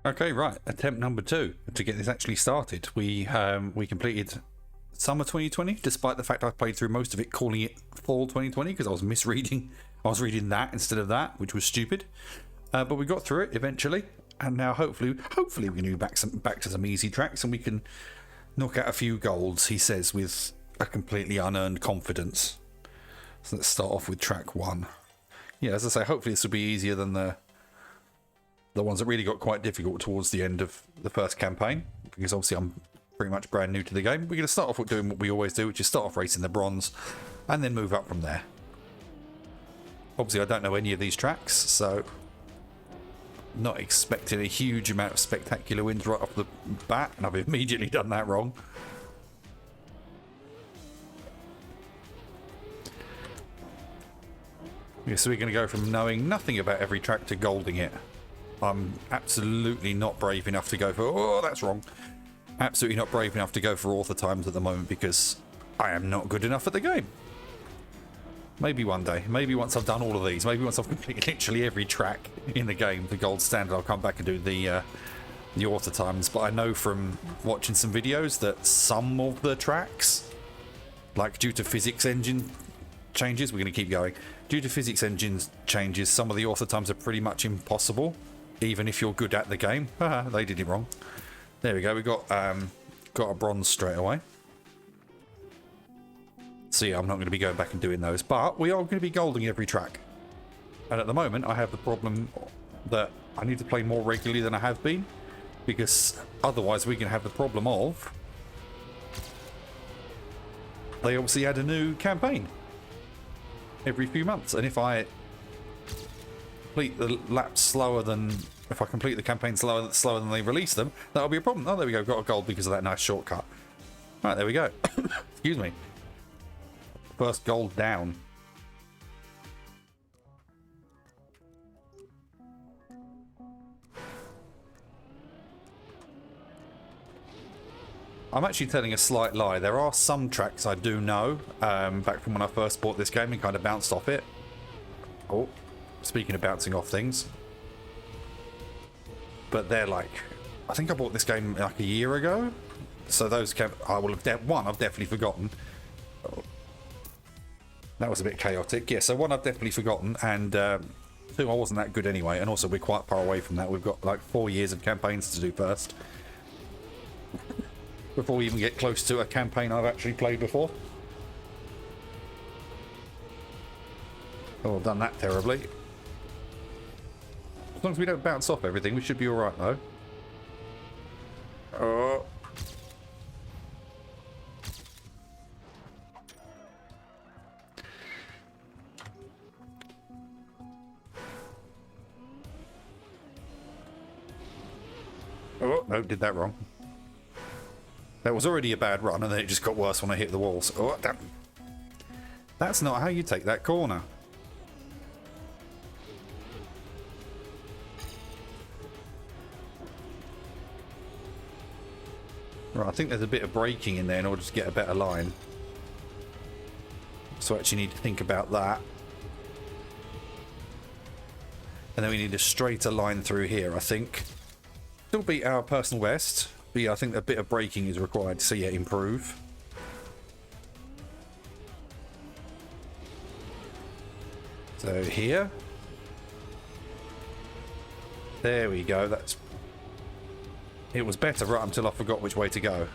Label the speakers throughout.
Speaker 1: Okay, right. Attempt number 2 to get this actually started. We completed summer 2020, despite the fact I played through most of it calling it fall 2020 because I was misreading. I was reading that instead of that, which was stupid. But we got through it eventually, and now hopefully we can do back to some easy tracks, and we can knock out a few golds. He says with a completely unearned confidence. So let's start off with track 1. Yeah, as I say, hopefully this will be easier than the ones that really got quite difficult towards the end of the first campaign, because obviously I'm pretty much brand new to the game. We're going to start off with doing what we always do, which is start off racing the bronze and then move up from there. Obviously I don't know any of these tracks, so not expecting a huge amount of spectacular wins right off the bat, and I've immediately done that wrong. Yeah, so we're going to go from knowing nothing about every track to golding it. I'm absolutely not brave enough to go for... Oh, that's wrong. Absolutely not brave enough to go for author times at the moment because I am not good enough at the game. Maybe one day. Maybe once I've done all of these. Maybe once I've completed literally every track in the game, the gold standard, I'll come back and do the author times. But I know from watching some videos that some of the tracks, like due to physics engine changes, we're going to keep going. Due to physics engine changes, some of the author times are pretty much impossible. Even if you're good at the game. They did it wrong. There we go. We got a bronze straight away. So yeah, I'm not going to be going back and doing those. But we are going to be golding every track. And at the moment, I have the problem that I need to play more regularly than I have been. Because otherwise, we're going to have the problem of... They obviously add a new campaign every few months. And if I complete the laps slower than... If I complete the campaign slower than they release them, that'll be a problem. Oh, there we go. Got a gold because of that nice shortcut. Right, there we go. Excuse me. First gold down. I'm actually telling a slight lie. There are some tracks I do know, back from when I first bought this game and kind of bounced off it. Oh, speaking of bouncing off things. But they're like, I think I bought this game like a year ago. So those I will have one I've definitely forgotten. Oh, that was a bit chaotic. Yeah, so one I've definitely forgotten, and two I wasn't that good anyway. And also we're quite far away from that. We've got like 4 years of campaigns to do first before we even get close to a campaign I've actually played before. Oh, I've done that terribly. As long as we don't bounce off everything, we should be alright though. Oh. Oh, no, did that wrong. That was already a bad run, and then it just got worse when I hit the walls. Oh, damn. That's not how you take that corner. Right, I think there's a bit of braking in there in order to get a better line. So I actually need to think about that. And then we need a straighter line through here, I think. Still beat our personal best, but yeah, I think a bit of braking is required to see it improve. So here. There we go, that's... It was better right until I forgot which way to go.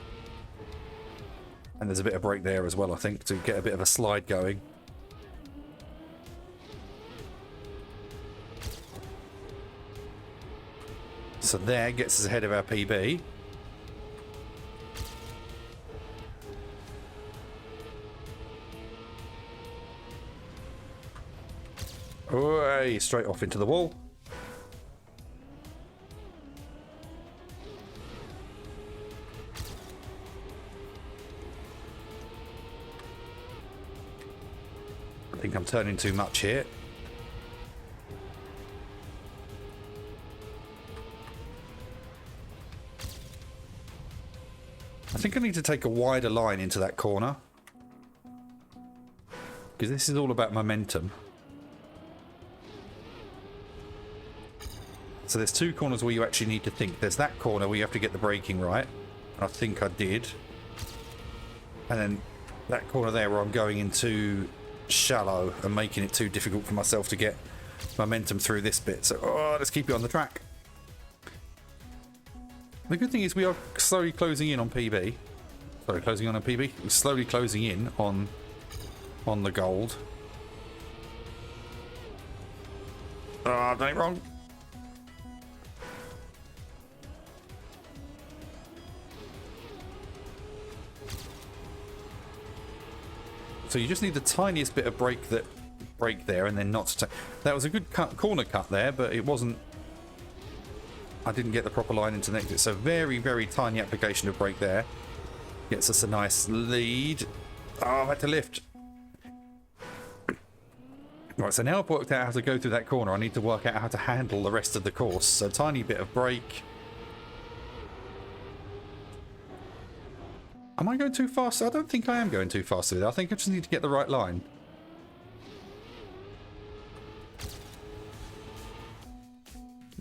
Speaker 1: And there's a bit of brake there as well, I think, to get a bit of a slide going. So there gets us ahead of our PB. Oh, straight off into the wall. I think I'm turning too much here. I think I need to take a wider line into that corner, because this is all about momentum. So there's two corners where you actually need to think. There's that corner where you have to get the braking right. I think I did. And then that corner there where I'm going into shallow and making it too difficult for myself to get momentum through this bit. So let's keep it on the track. The good thing is we are slowly closing in on PB. Sorry, closing on PB. We're slowly closing in on the gold. Oh, I've done it wrong. So you just need the tiniest bit of brake there, and then not to. That was a good corner cut there, but it wasn't. I didn't get the proper line into the exit. So very, very tiny application of brake there gets us a nice lead. Oh, I've had to lift. Right, so now I've worked out how to go through that corner. I need to work out how to handle the rest of the course. So tiny bit of brake. Am I going too fast? I don't think I am going too fast with it. I think I just need to get the right line.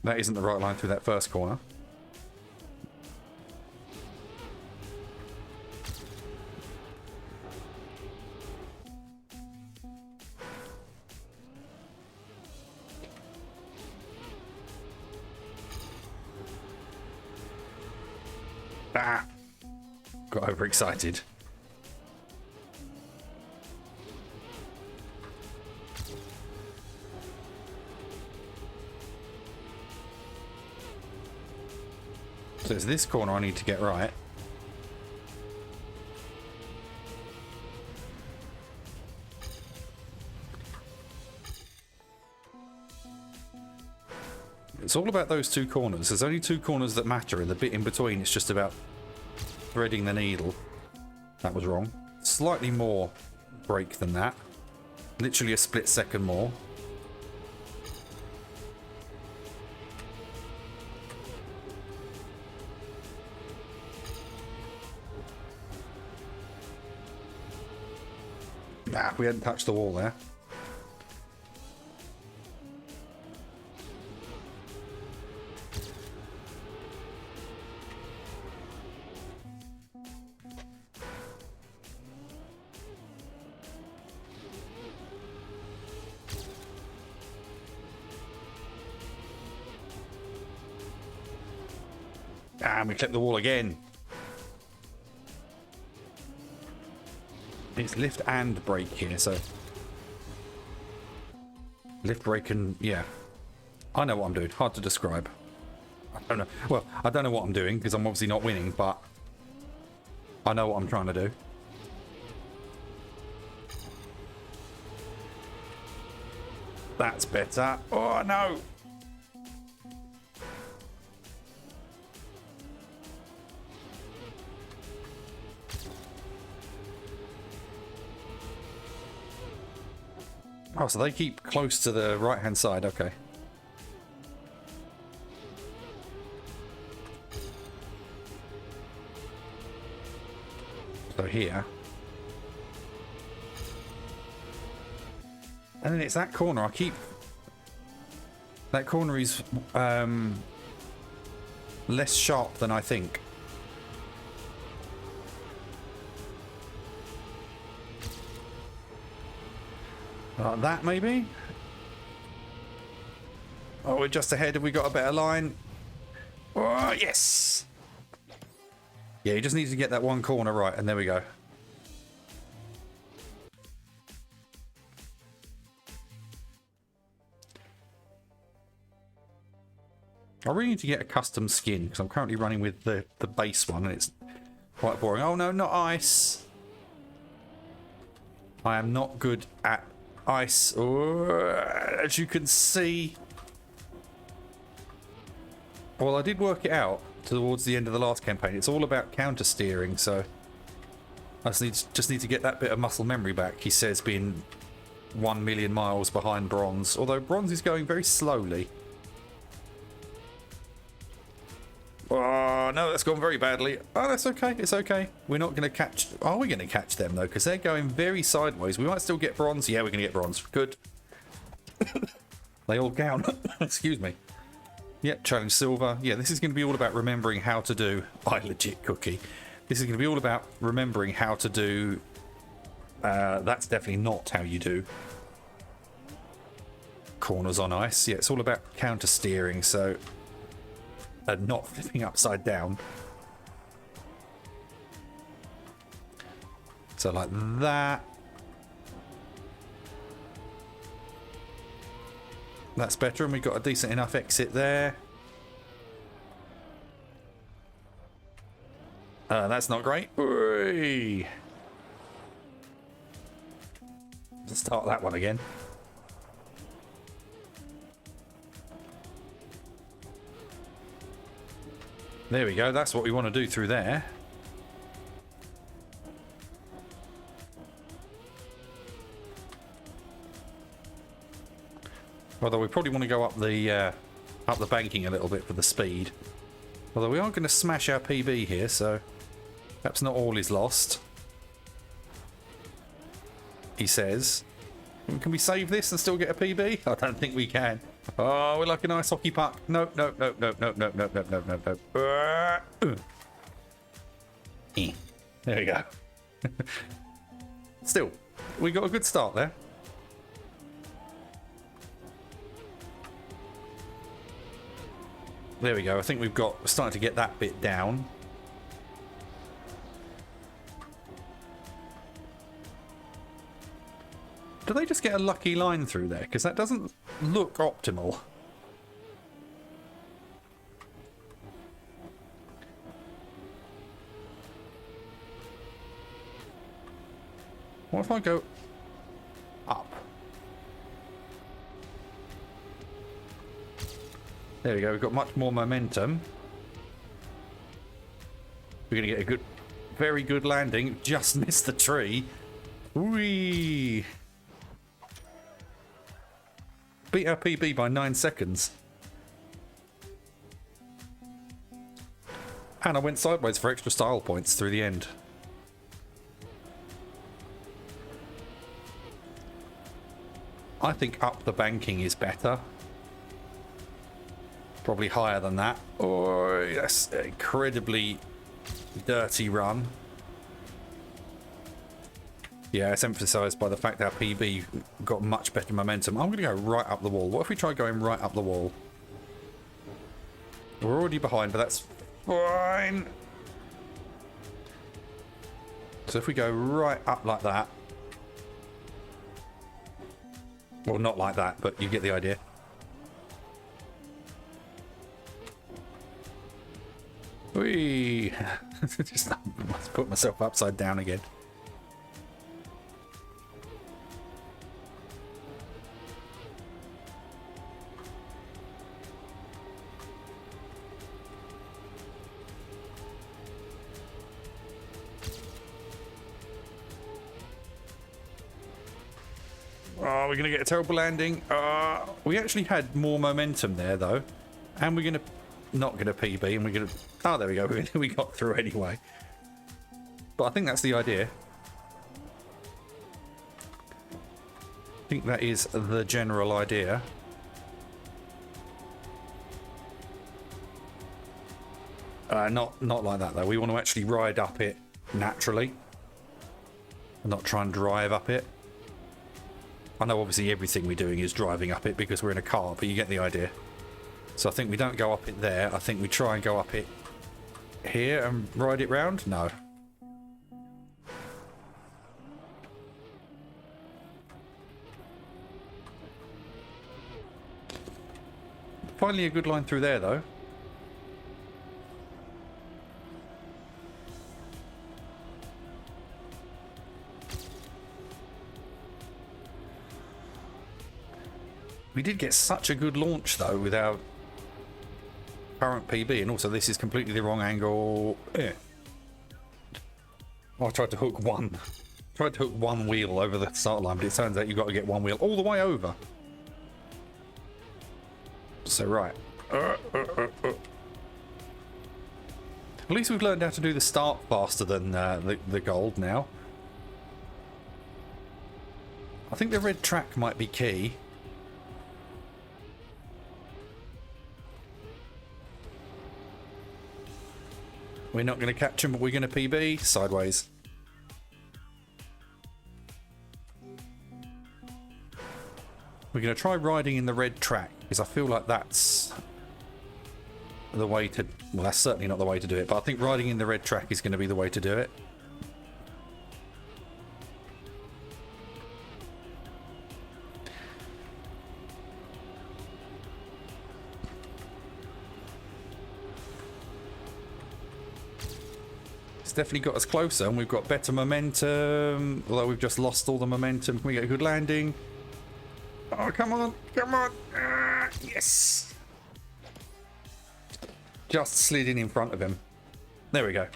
Speaker 1: That isn't the right line through that first corner. Ah! Got overexcited. So it's this corner I need to get right. It's all about those two corners. There's only two corners that matter, and the bit in between it's just about threading the needle. That was wrong. Slightly more brake than that. Literally a split second more. Nah, we hadn't touched the wall there. And we clipped the wall again. It's lift and brake here, so lift, brake, and yeah, I know what I'm doing. Hard to describe. I don't know. Well, I don't know what I'm doing because I'm obviously not winning, but I know what I'm trying to do. That's better. Oh no! Oh, so they keep close to the right-hand side. Okay. So here. And then it's that corner. I keep... That corner is less sharp than I think. That maybe? Oh, we're just ahead. Have we got a better line? Oh, yes! Yeah, you just need to get that one corner right, and there we go. I really need to get a custom skin, because I'm currently running with the base one, and it's quite boring. Oh no, not ice! I am not good at ice, as you can see. Well, I did work it out towards the end of the last campaign. It's all about counter steering, so I just need to get that bit of muscle memory back. He says being 1 million miles behind bronze, although bronze is going very slowly. Oh no, that's gone very badly. Oh, that's okay. It's okay. We're not going to catch... Are we going to catch them, though? Because they're going very sideways. We might still get bronze. Yeah, we're going to get bronze. Good. They all count. Excuse me. Yep, challenge silver. Yeah, this is going to be all about remembering how to do... I legit cookie. This is going to be all about remembering how to do... that's definitely not how you do corners on ice. Yeah, it's all about counter steering, so... not flipping upside down. So like that. That's better, and we've got a decent enough exit there. That's not great. Let's start that one again. There we go. That's what we want to do through there. Although we probably want to go up the banking a little bit for the speed. Although we are going to smash our PB here, so perhaps not all is lost. He says. Can we save this and still get a PB? I don't think we can. Oh, we're like an ice hockey puck. No, no, no, no, no, no, no, no, no, no, no. There we go. Still, we got a good start there. There we go. I think we've got starting to get that bit down. Do they just get a lucky line through there? Because that doesn't look optimal. What if I go up? There we go, we've got much more momentum. We're going to get a good, very good landing. Just missed the tree. Whee! Beat our PB by 9 seconds. And I went sideways for extra style points through the end. I think up the banking is better. Probably higher than that. Oh, that's an incredibly dirty run. Yeah, it's emphasised by the fact that our PB got much better momentum. I'm going to go right up the wall. What if we try going right up the wall? We're already behind, but that's fine. So if we go right up like that. Well, not like that, but you get the idea. Whee! Just put myself upside down again. Oh, we're going to get a terrible landing. We actually had more momentum there, though. And we're going to... Not going to PB, and we're going to... Oh, there we go. We got through anyway. But I think that's the idea. I think that is the general idea. Not like that, though. We want to actually ride up it naturally. And not try and drive up it. I know obviously everything we're doing is driving up it because we're in a car, but you get the idea. So I think we don't go up it there. I think we try and go up it here and ride it round. No. Finally a good line through there, though. We did get such a good launch, though, with our current PB, and also this is completely the wrong angle. Yeah. I tried to hook one wheel over the start line, but it turns out you've got to get one wheel all the way over. So right. At least we've learned how to do the start faster than the gold now. I think the red track might be key. We're not going to catch him, but we're going to PB. Sideways. We're going to try riding in the red track, because I feel like that's the way to... Well, that's certainly not the way to do it, but I think riding in the red track is going to be the way to do it. It's definitely got us closer, and we've got better momentum, although we've just lost all the momentum. Can we get a good landing? Oh, come on, come on. Yes. Just slid in front of him. There we go.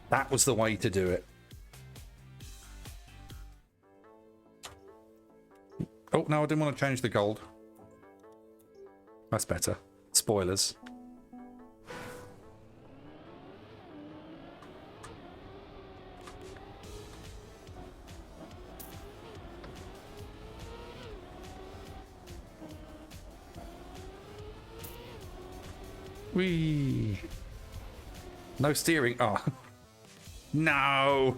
Speaker 1: That was the way to do it. Oh, no, I didn't want to change the gold. That's better. Spoilers. Whee! No steering. Oh. No!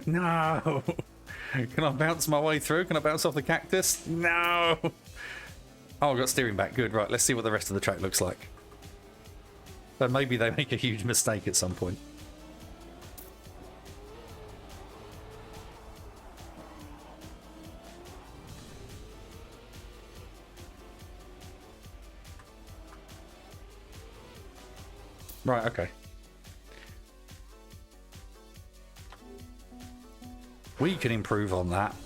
Speaker 1: No! Can I bounce my way through? Can I bounce off the cactus? No! Oh, I got steering back. Good. Right, let's see what the rest of the track looks like. But maybe they make a huge mistake at some point. Right, okay. We can improve on that.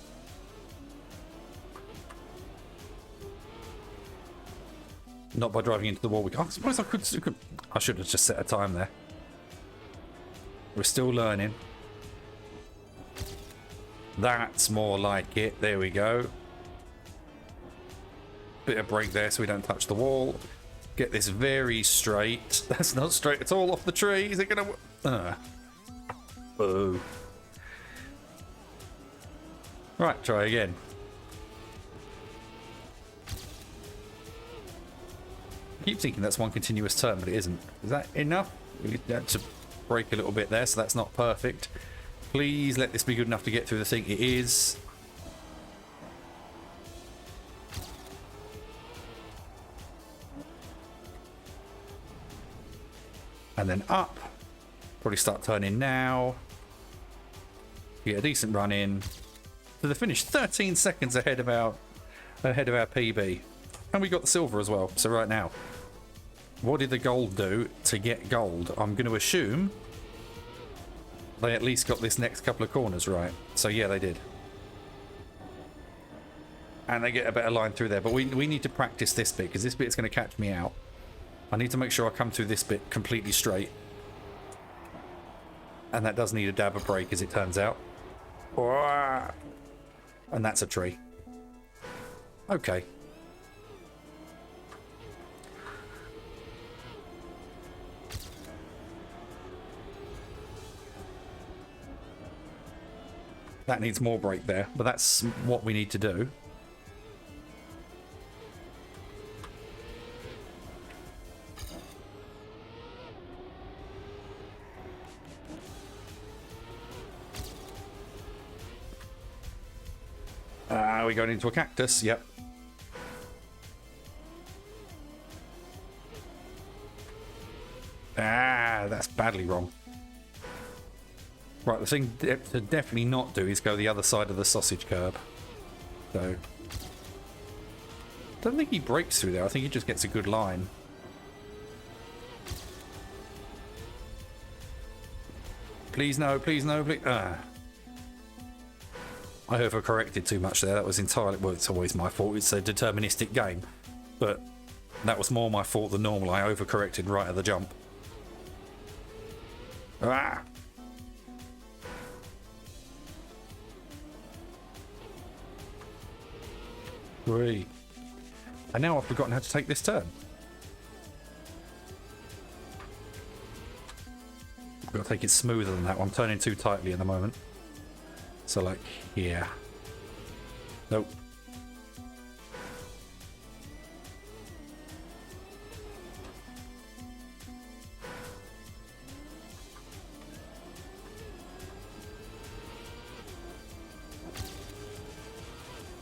Speaker 1: Not by driving into the wall. I suppose I could... I should have just set a time there. We're still learning. That's more like it. There we go. Bit of brake there so we don't touch the wall. Get this very straight. That's not straight at all off the tree. Is it going to... Boo. Right, try again. I keep thinking that's one continuous turn, but it isn't. Is that enough? We had to brake a little bit there, so that's not perfect. Please let this be good enough to get through the thing. It is. And then up. Probably start turning now. Get a decent run in to the finish. 13 seconds ahead of our PB. And we got the silver as well. So right now, what did the gold do to get gold? I'm going to assume they at least got this next couple of corners right. So yeah, they did. And they get a better line through there. But we need to practice this bit, because this bit's going to catch me out. I need to make sure I come through this bit completely straight. And that does need a dab of brake, as it turns out. And that's a tree. Okay. That needs more brake there, but that's what we need to do. We're going into a cactus, yep. That's badly wrong. Right, the thing to definitely not do is go the other side of the sausage curb. So, I don't think he breaks through there. I think he just gets a good line. Please no, please no, please. I overcorrected too much there. That was entirely... Well, it's always my fault. It's a deterministic game. But that was more my fault than normal. I overcorrected right at the jump. Ah! Whee. And now I've forgotten how to take this turn. I've got to take it smoother than that one. I'm turning too tightly at the moment. So like here. Nope.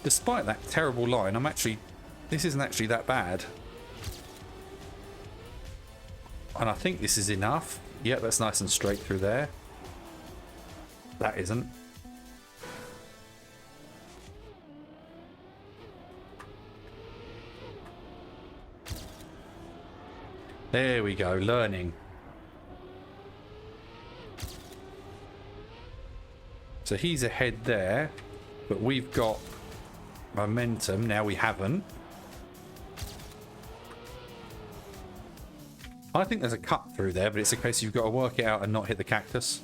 Speaker 1: Despite that terrible line, this isn't actually that bad. And I think this is enough. Yeah, that's nice and straight through there. That isn't. There we go, learning. So he's ahead there, but we've got momentum. Now we haven't. I think there's a cut through there, but it's a case you've got to work it out and not hit the cactus.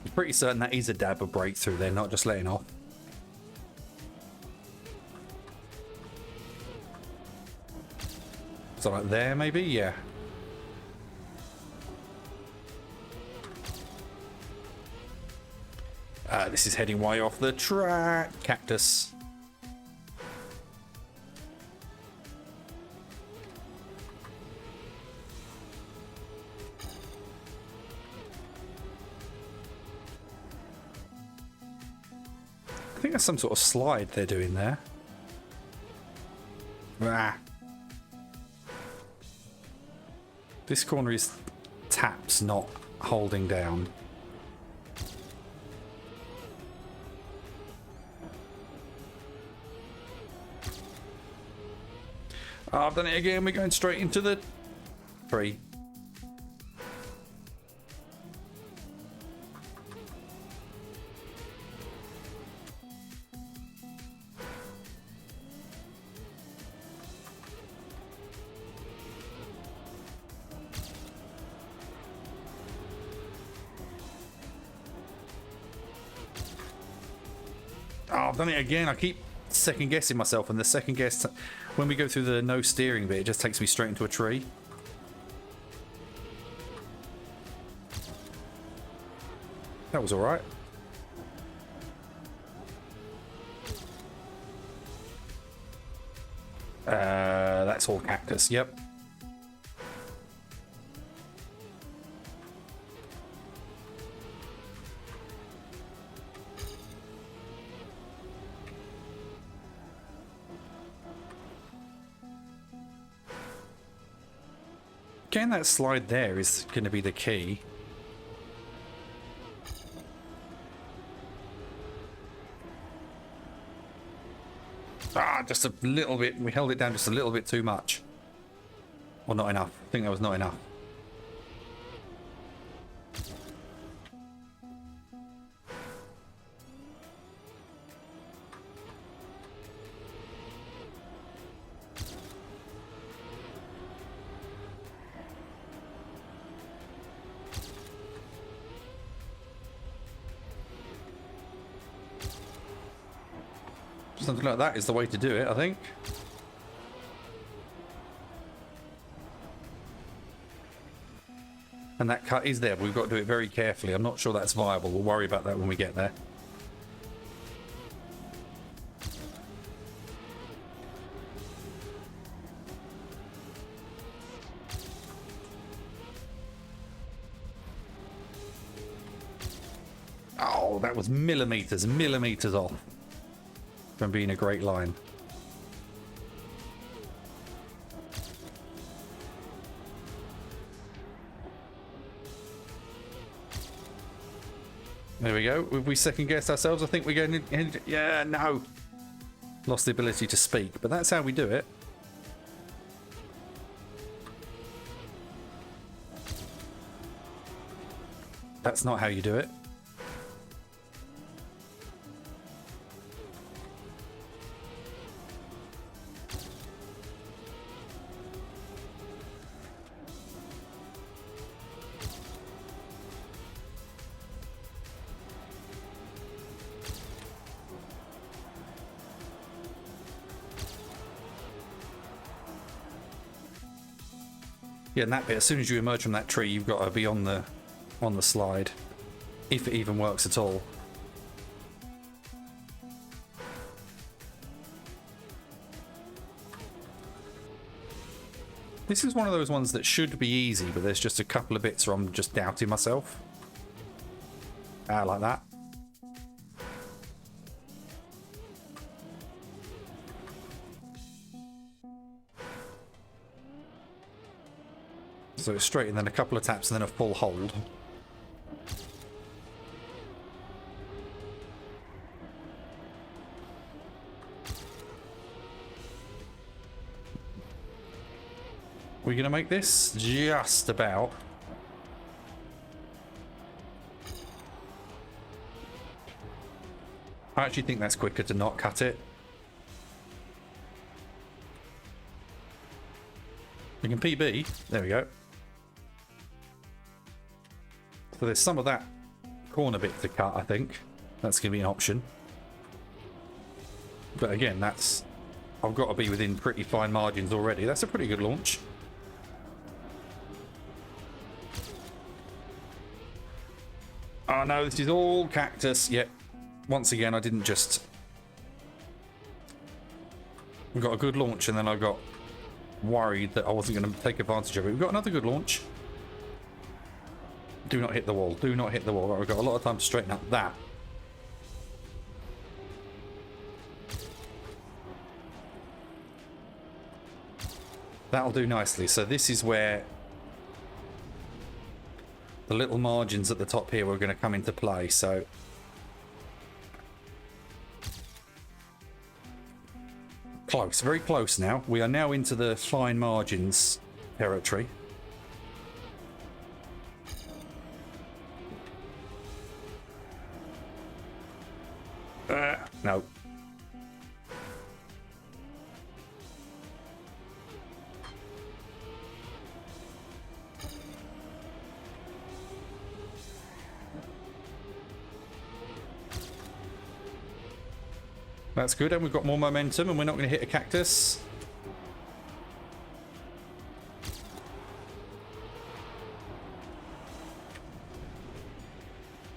Speaker 1: I'm pretty certain that is a dab of breakthrough there, not just letting off. So like there, maybe? Yeah. This is heading way off the track. Cactus. I think that's some sort of slide they're doing there. Ah. This corner is taps, not holding down. Oh, I've done it again. We're going straight into the tree. Oh, I've done it again. I keep second guessing myself, and the second guess, when we go through the no steering bit, it just takes me straight into a tree. That was alright. That's all cactus, yep. Getting that slide there is going to be the key. Ah, just a little bit. We held it down just a little bit too much. Or not enough. I think that was not enough. Something like that is the way to do it, I think. And that cut is there, but we've got to do it very carefully. I'm not sure that's viable. We'll worry about that when we get there. Oh, that was millimeters off from being a great line. There we go. If we second guess ourselves, I think we're going to... Yeah, no. Lost the ability to speak, but that's how we do it. That's not how you do it. Yeah, and that bit, as soon as you emerge from that tree, you've got to be on the slide, if it even works at all. This is one of those ones that should be easy, but there's just a couple of bits where I'm just doubting myself. Like that. So it's straight and then a couple of taps and then a full hold. We're going to make this just about. I actually think that's quicker to not cut it. We can PB. There we go. So there's some of that corner bit to cut, I think. That's going to be an option. But again, that's... I've got to be within pretty fine margins already. That's a pretty good launch. Oh no, this is all cactus. Yep. Once again, I didn't just... We got a good launch and then I got worried that I wasn't going to take advantage of it. We've got another good launch. Do not hit the wall. Do not hit the wall. Right, we've got a lot of time to straighten up that. That'll do nicely. So this is where the little margins at the top here are going to come into play. So close, very close now. We are now into the fine margins territory. No. That's good, and we've got more momentum, and we're not going to hit a cactus.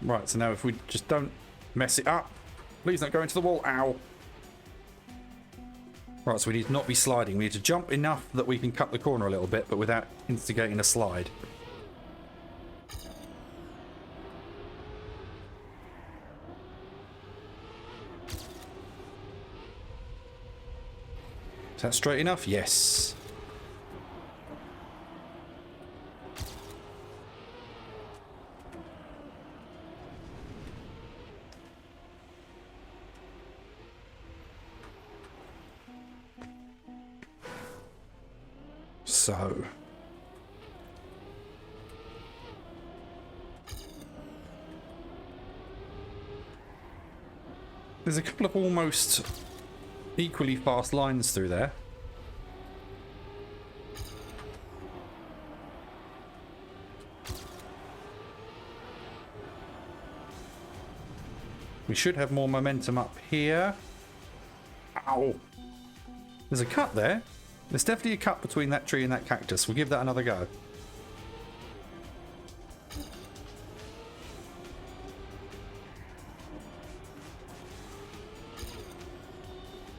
Speaker 1: Right, so now if we just don't mess it up. Please don't go into the wall. Ow. Right, so we need to not be sliding. We need to jump enough that we can cut the corner a little bit, but without instigating a slide. Is that straight enough? Yes. So there's a couple of almost equally fast lines through there. We should have more momentum up here. Ow! There's a cut there. There's definitely a cut between that tree and that cactus. We'll give that another go.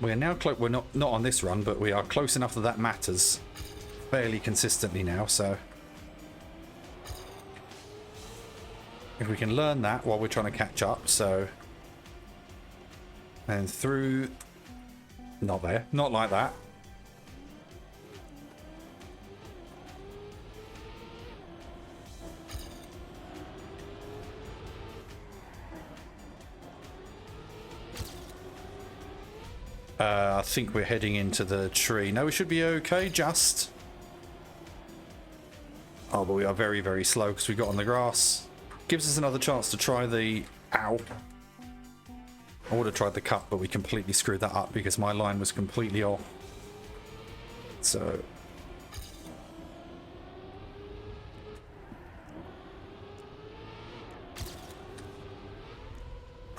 Speaker 1: We are now we're not on this run, but we are close enough that that matters fairly consistently now, so if we can learn that while we're trying to catch up, so and through, not there, not like that. I think we're heading into the tree. No, we should be okay, just. Oh, but we are very, very slow because we got on the grass. Gives us another chance to try the... Ow. I would have tried the cut, but we completely screwed that up because my line was completely off. So...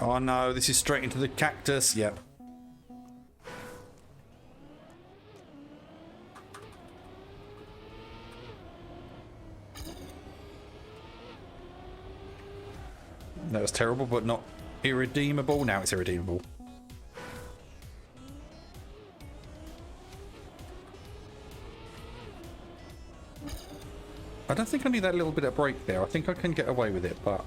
Speaker 1: Oh no, this is straight into the cactus. Yep. That was terrible, but not irredeemable. Now it's irredeemable. I don't think I need that little bit of break there. I think I can get away with it, but...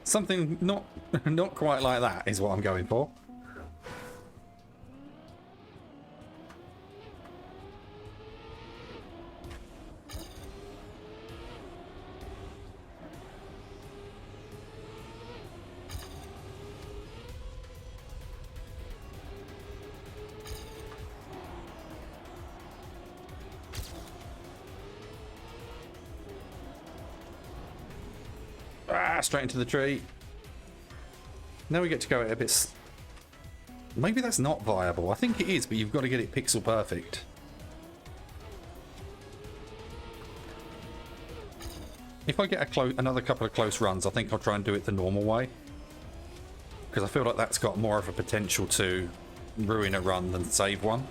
Speaker 1: Something not quite like that is what I'm going for. Straight into the tree. Now we get to go a bit. Maybe that's not viable. I think it is, but you've got to get it pixel perfect. If I get another couple of close runs, I think I'll try and do it the normal way, because I feel like that's got more of a potential to ruin a run than save one.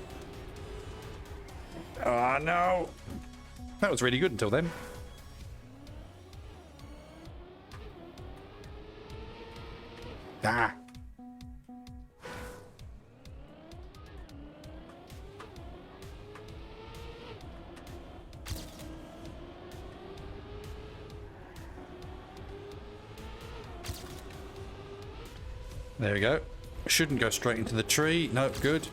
Speaker 1: Oh no! That was really good until then. Ah. There we go. Shouldn't go straight into the tree. Nope, good.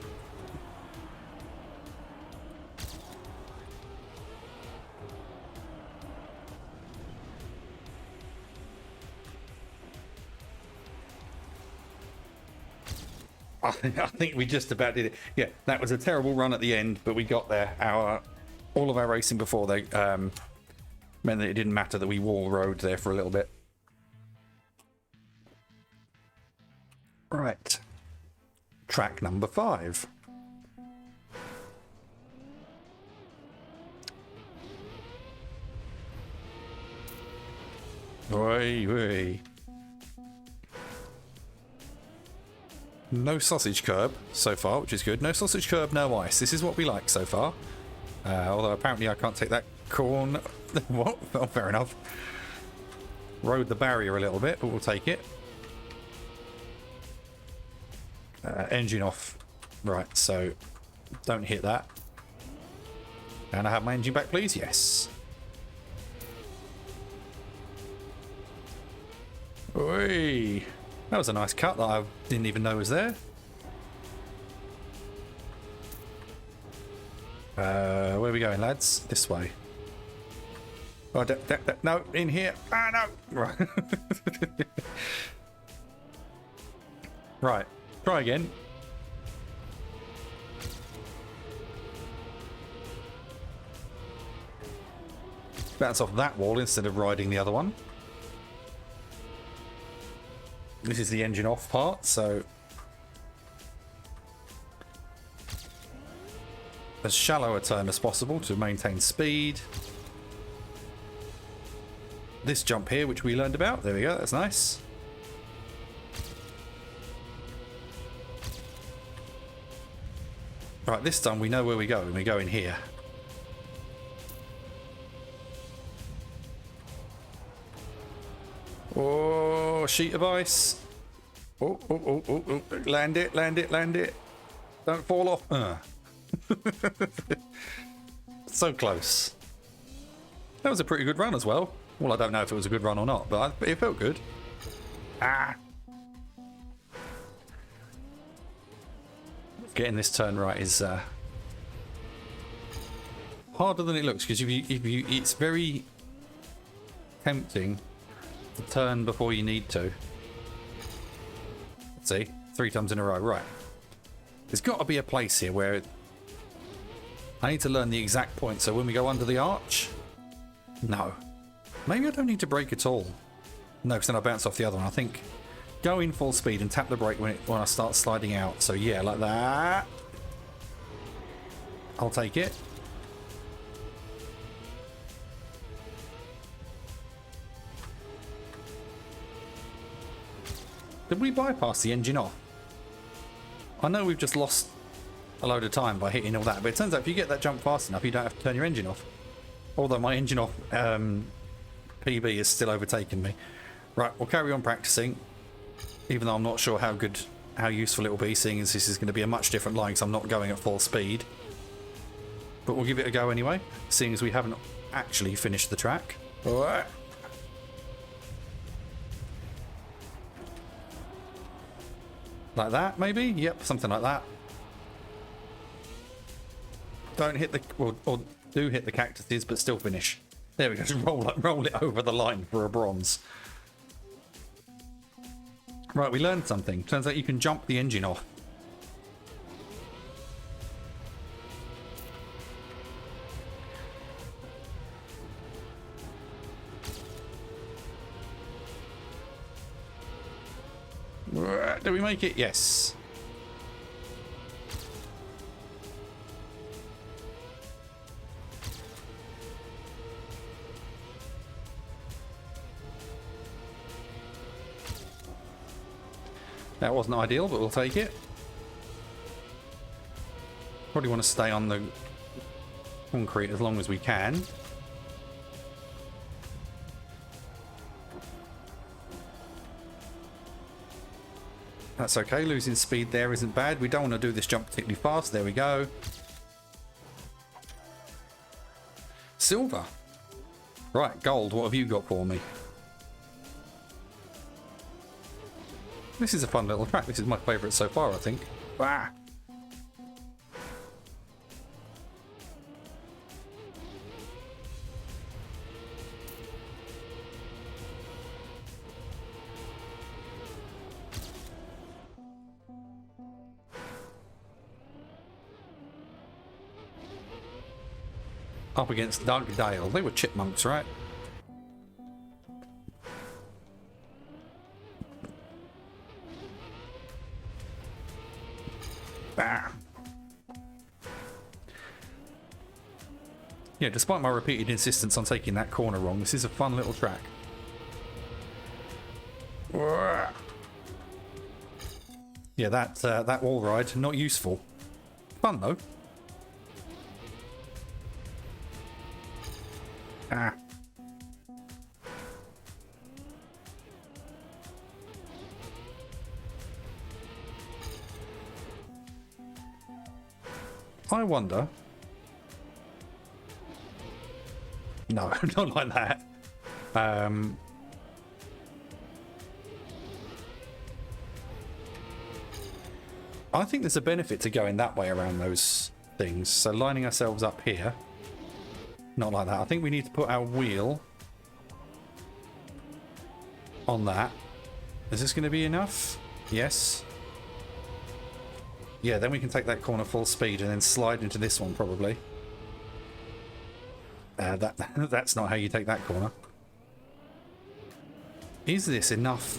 Speaker 1: I think we just about did it. Yeah, that was a terrible run at the end, but we got there. All of our racing before they meant that it didn't matter that we wall rode there for a little bit. Right. Track number 5. Oi, oi. No sausage curb so far, which is good. No sausage curb, no ice. This is what we like so far. Although apparently I can't take that corn. What? Well, fair enough. Rode the barrier a little bit, but we'll take it. Engine off. Right, so don't hit that. Can I have my engine back, please? Yes. Oi. That was a nice cut that I didn't even know was there. Where are we going, lads? This way. Oh, no, in here. Ah, no. Right. Right. Try again. Bounce off that wall instead of riding the other one. This is the engine off part, so as shallow a turn as possible to maintain speed. This jump here, which we learned about, there we go, that's nice. Right, this time we know where we go, and we go in here. Oh, sheet of ice. Oh, oh, oh, oh, oh. Land it, land it, land it. Don't fall off. So close. That was a pretty good run as well. Well, I don't know if it was a good run or not, but it felt good. Ah. Getting this turn right is harder than it looks, because it's very tempting to turn before you need to. Let's see, 3 times in a row. Right. There's got to be a place here where I need to learn the exact point. So when we go under the arch, no. Maybe I don't need to brake at all. No, because then I bounce off the other one. I think go in full speed and tap the brake when I start sliding out. So yeah, like that. I'll take it. Did we bypass the engine off? I know we've just lost a load of time by hitting all that, but it turns out if you get that jump fast enough, you don't have to turn your engine off. Although my engine off PB is still overtaking me. Right, we'll carry on practicing, even though I'm not sure how useful it will be, seeing as this is going to be a much different line because I'm not going at full speed. But we'll give it a go anyway, seeing as we haven't actually finished the track. All right. Like that, maybe? Yep, something like that. Don't hit the... or do hit the cactuses, but still finish. There we go. Just roll it over the line for a bronze. Right, we learned something. Turns out you can jump the engine off. Do we make it? Yes. That wasn't ideal, but we'll take it. Probably want to stay on the concrete as long as we can. That's okay, losing speed there isn't bad. We don't want to do this jump particularly fast. There we go. Silver. Right, gold, what have you got for me? This is a fun little track. This is my favourite so far, I think. Ah. Up against Nadeo. They were chipmunks, right? Bam. Yeah, despite my repeated insistence on taking that corner wrong, this is a fun little track. Yeah, that wall ride, not useful. Fun though. Ah. I wonder. No, not like that. I think there's a benefit to going that way around those things. So lining ourselves up here. Not like that. I think we need to put our wheel on that. Is this going to be enough? Yes. Yeah, then we can take that corner full speed and then slide into this one probably. That's not how you take that corner. Is this enough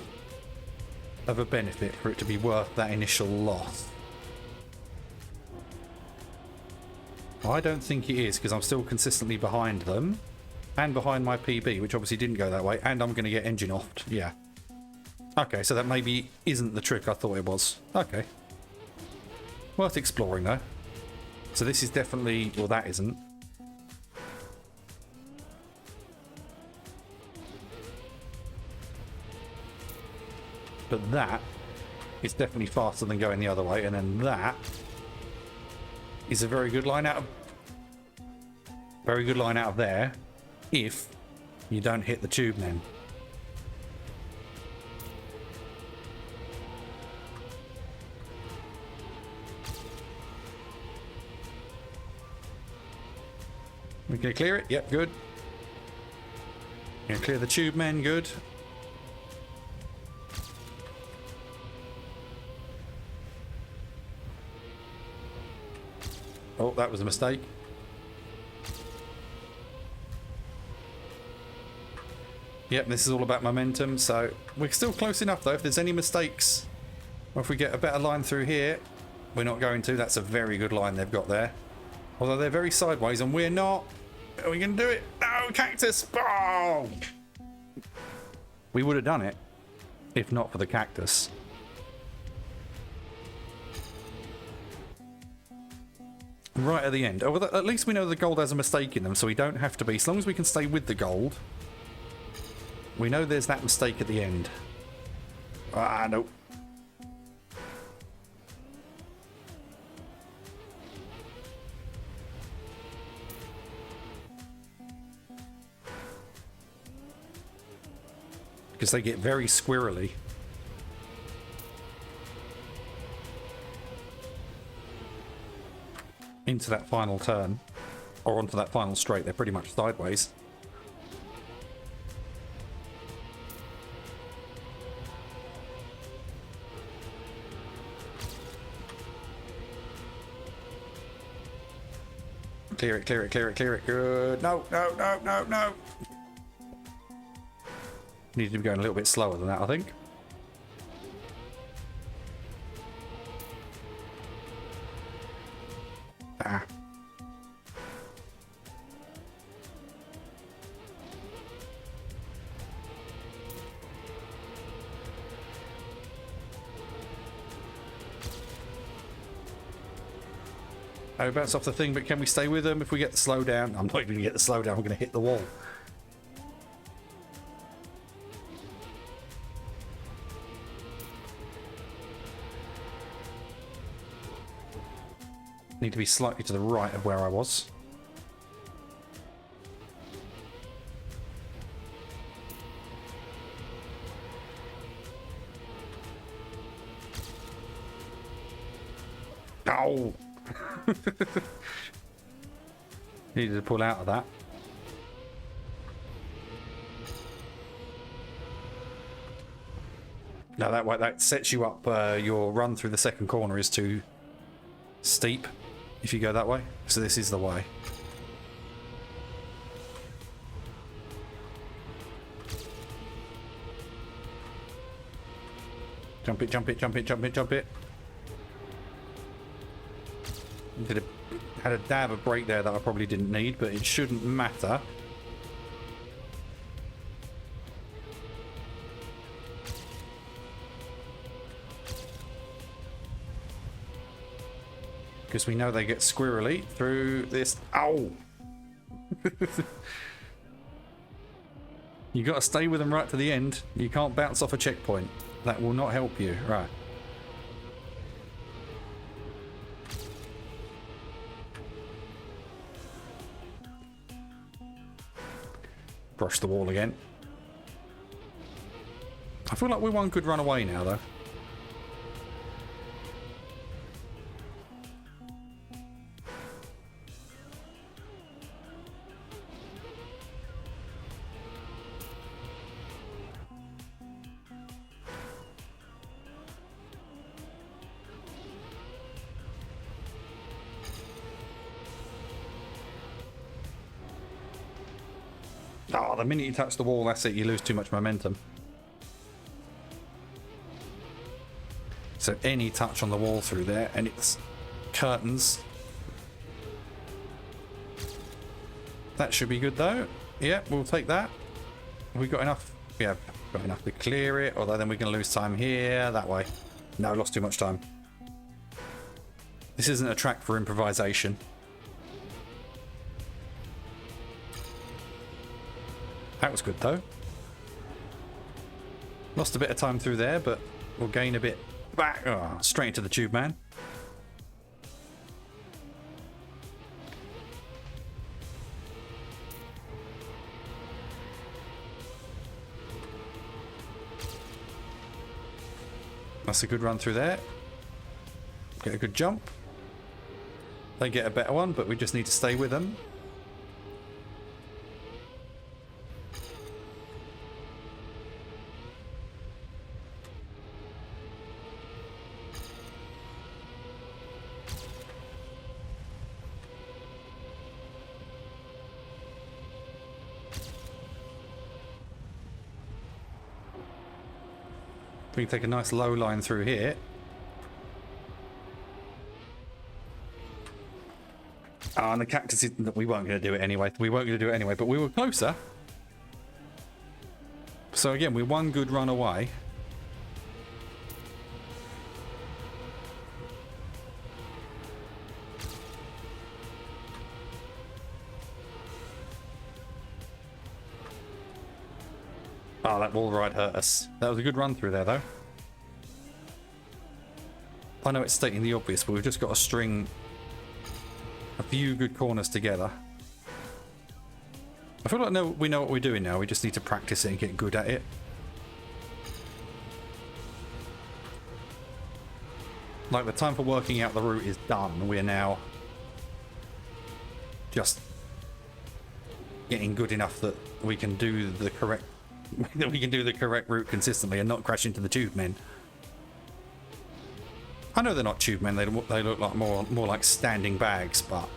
Speaker 1: of a benefit for it to be worth that initial loss? I don't think it is, because I'm still consistently behind them and behind my PB, which obviously didn't go that way, and I'm going to get engine offed. Yeah. Okay, so that maybe isn't the trick I thought it was. Okay. Worth exploring though. So this is definitely... well, that isn't. But that is definitely faster than going the other way, and then that is a very good line out of there if you don't hit the tube then. We can clear it? Yep, good. Gonna clear the tube men, good. Oh, that was a mistake. Yep, this is all about momentum, so we're still close enough though. If there's any mistakes, or if we get a better line through here, we're not going to. That's a very good line they've got there. Although they're very sideways and we're not. Are we going to do it? No, cactus! Oh! We would have done it if not for the cactus. Right at the end. Oh, well, at least we know the gold has a mistake in them, so we don't have to be. As long as we can stay with the gold, we know there's that mistake at the end. Ah, nope. Because they get very squirrely. into that final turn, or onto that final straight. They're pretty much sideways. Clear it, clear it, clear it, clear it. Good. No, no, no, no, no. Need to be going a little bit slower than that, I think. Ah. Oh, bounce off the thing, but can we stay with them if we get the slowdown? I'm not even going to get the slowdown, I'm going to hit the wall. Need to be slightly to the right of where I was. Ow! Needed to pull out of that. No, that way that sets you up. Your run through the second corner is too steep if you go that way. So this is the way. Jump it, jump it, jump it, jump it, jump it. Had a dab of brake there that I probably didn't need, but it shouldn't matter. Because we know they get squirrely through this. Ow! You got to stay with them right to the end. You can't bounce off a checkpoint. That will not help you. Right. Brush the wall again. I feel like we one could run away now, though. Oh, the minute you touch the wall, that's it. You lose too much momentum. So any touch on the wall through there, and it's curtains. That should be good, though. Yeah, we'll take that. Have we got enough? Yeah, got enough to clear it. Although then we're going to lose time here. That way. No, lost too much time. This isn't a track for improvisation. That was good, though. Lost a bit of time through there, but we'll gain a bit back. Oh, straight into the tube, man. That's a good run through there. Get a good jump. They get a better one, but we just need to stay with them. We can take a nice low line through here. Oh, and the cactus, we weren't going to do it anyway. We weren't going to do it anyway, but we were closer. So again, we're one good run away. Oh, that wall ride hurt us. That was a good run through there, though. I know it's stating the obvious, but we've just got to string a few good corners together. I feel like we know what we're doing now. We just need to practice it and get good at it. Like, the time for working out the route is done. We're now just getting good enough that we can do the correct route consistently and not crash into the tube men. I know they're not tube men, they look like more like standing bags, but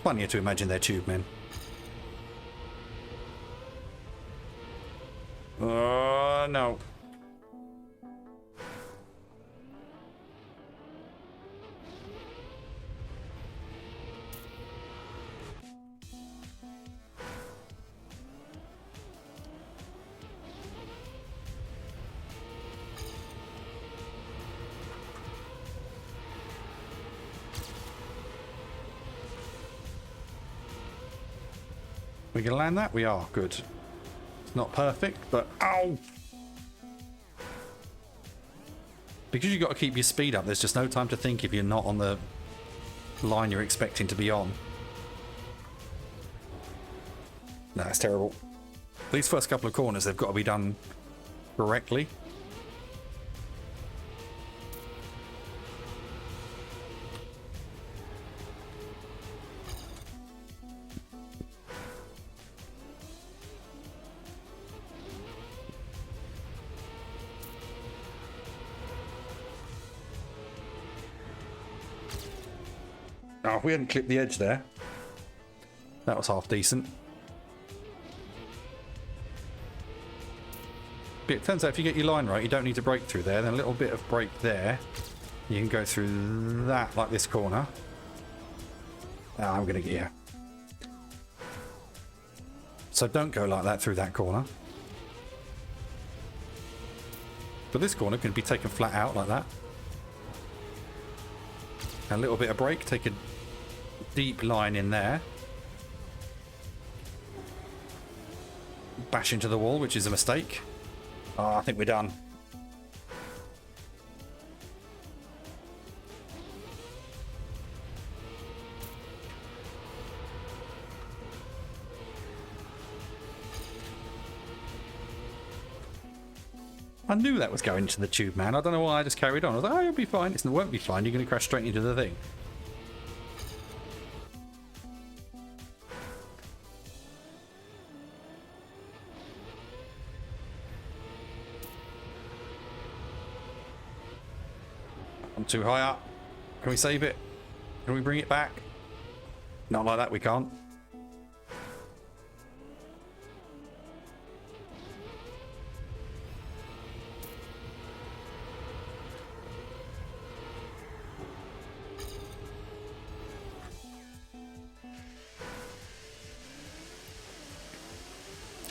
Speaker 1: funnier to imagine they're tube men. Oh no. We can land that? We are. Good. It's not perfect, but... Ow! Because you've got to keep your speed up, there's just no time to think if you're not on the line you're expecting to be on. No, that's terrible. These first couple of corners, they've got to be done correctly. Oh, we hadn't clipped the edge there. That was half decent. But it turns out if you get your line right, you don't need to break through there. Then a little bit of break there. You can go through that, like this corner. Oh, I'm going to get you. So don't go like that through that corner. But this corner can be taken flat out like that. A little bit of break, take a deep line in there. Bash into the wall, which is a mistake. Oh, I think we're done. I knew that was going into the tube, man. I don't know why I just carried on. I was like, oh, you'll be fine. It won't be fine. You're going to crash straight into the thing. I'm too high up. Can we save it? Can we bring it back? Not like that, we can't.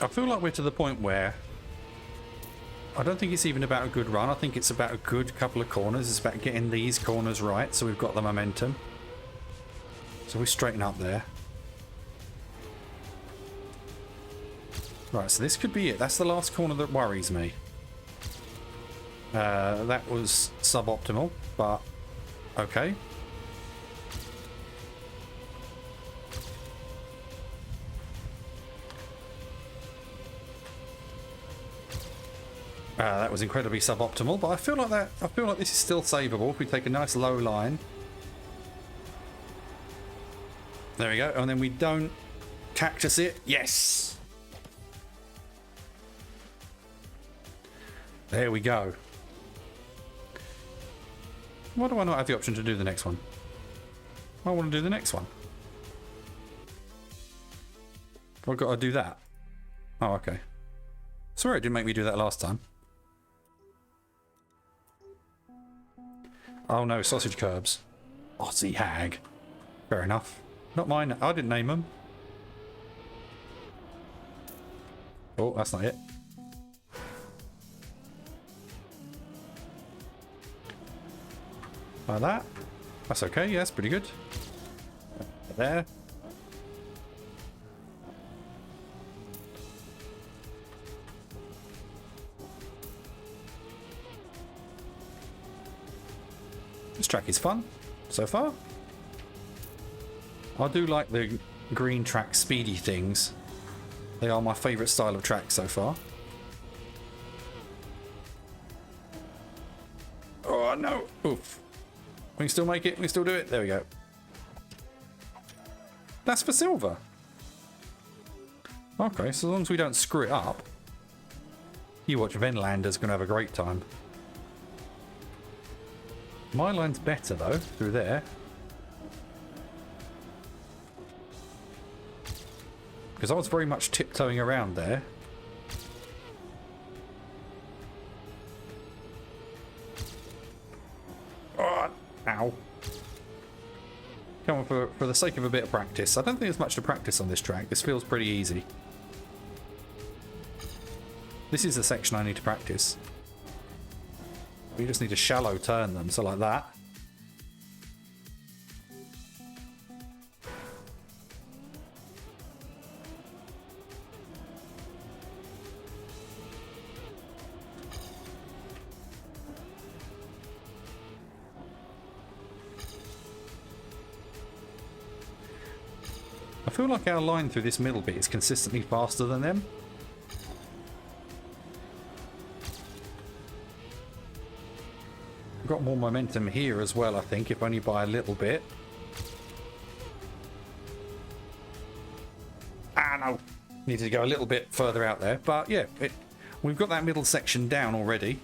Speaker 1: I feel like we're to the point where I don't think it's even about a good run. I think it's about a good couple of corners. It's about getting these corners right so we've got the momentum. So we straighten up there. Right, so this could be it. That's the last corner that worries me. That was suboptimal, but okay. That was incredibly suboptimal, but I feel like this is still savable if we take a nice low line. There we go, and then we don't cactus it. Yes! There we go. Why do I not have the option to do the next one? I want to do the next one. I've got to do that. Oh, okay. Sorry, it didn't make me do that last time. Oh no, sausage curbs. Aussie hag. Fair enough. Not mine. I didn't name them. Oh, that's not it. Like that. That's okay. Yeah, that's pretty good. There. This track is fun so far. I do like the green track speedy things. They are my favourite style of track so far. Oh no! Oof. We can still make it. We can still do it. There we go. That's for silver. Okay, so as long as we don't screw it up. You watch, Venlander's going to have a great time. My line's better, though, through there. Because I was very much tiptoeing around there. Oh, ow. Come on, for the sake of a bit of practice. I don't think there's much to practice on this track. This feels pretty easy. This is the section I need to practice. We just need to shallow turn them, so like that. I feel like our line through this middle bit is consistently faster than them. We've got more momentum here as well, I think, if only by a little bit. Ah, no. Needed to go a little bit further out there. But yeah, we've got that middle section down already.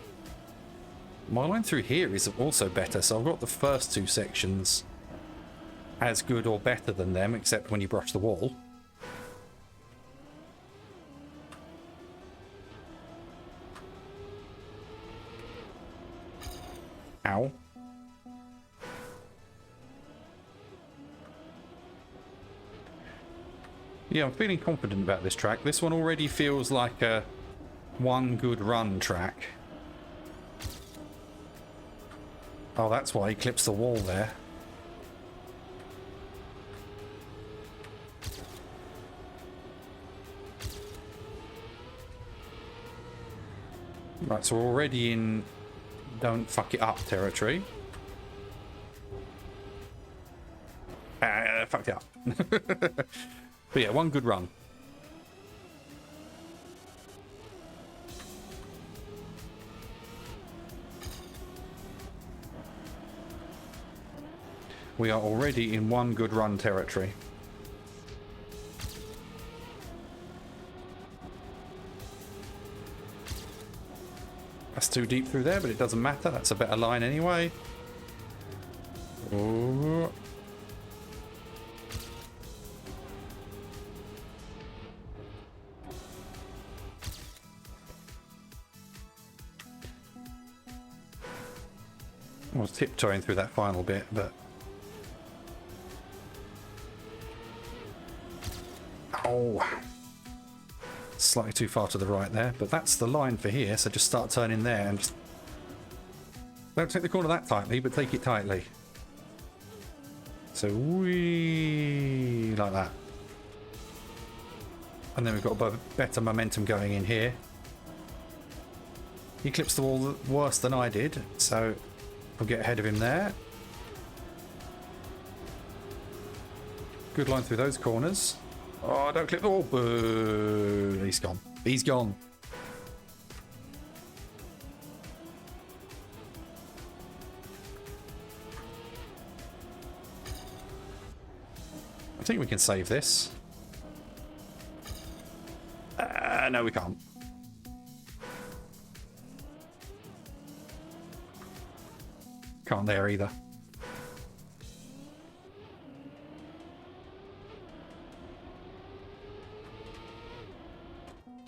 Speaker 1: My line through here is also better, so I've got the first two sections as good or better than them, except when you brush the wall. Ow. Yeah, I'm feeling confident about this track. This one already feels like a one good run track. Oh, that's why he clips the wall there. Right, so we're already in don't fuck it up territory. Fucked it up. But yeah, one good run. We are already in one good run territory. That's too deep through there, but it doesn't matter. That's a better line anyway. Ooh. I was tiptoeing through that final bit, but... Oh! Slightly too far to the right there, but that's the line for here, so just start turning there and just... Don't take the corner that tightly, but take it tightly. So we like that. And then we've got a better momentum going in here. He clips the wall worse than I did, so I'll get ahead of him there. Good line through those corners. Oh, don't clip the wall. Boo. He's gone. He's gone. I think we can save this. No, we can't. Can't there either.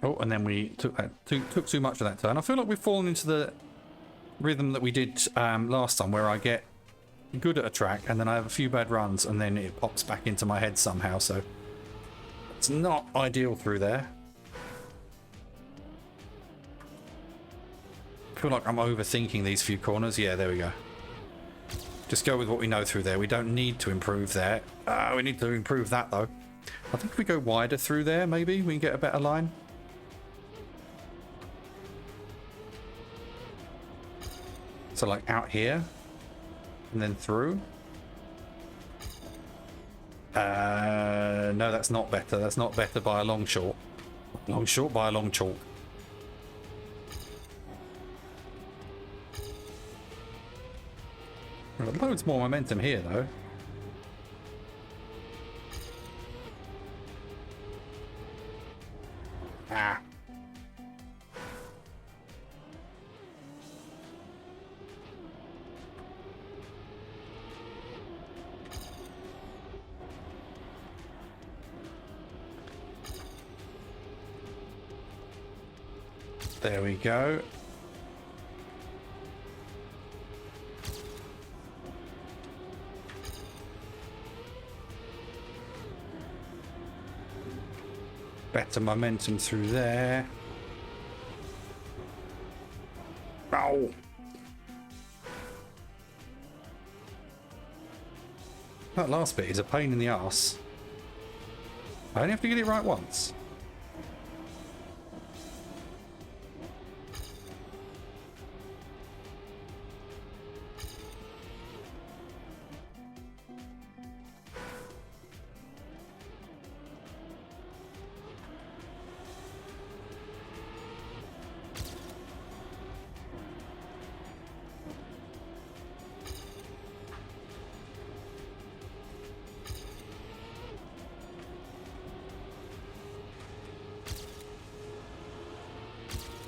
Speaker 1: Oh, and then we took too much of that turn. I feel like we've fallen into the rhythm that we did last time, where I get good at a track and then I have a few bad runs and then it pops back into my head somehow. So it's not ideal through there. I feel like I'm overthinking these few corners. Yeah, there we go. Just go with what we know through there. We don't need to improve there. We need to improve that though. I think if we go wider through there, maybe we can get a better line. So like out here and then through. No, that's not better. That's not better by a long short. Long short by a long chalk. Loads more momentum here though. There we go. Better momentum through there. Ow! That last bit is a pain in the arse. I only have to get it right once.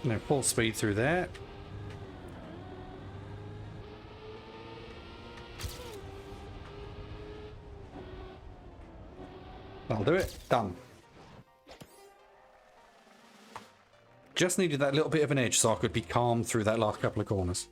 Speaker 1: No, full speed through there. That'll do it. Done. Just needed that little bit of an edge so I could be calm through that last couple of corners.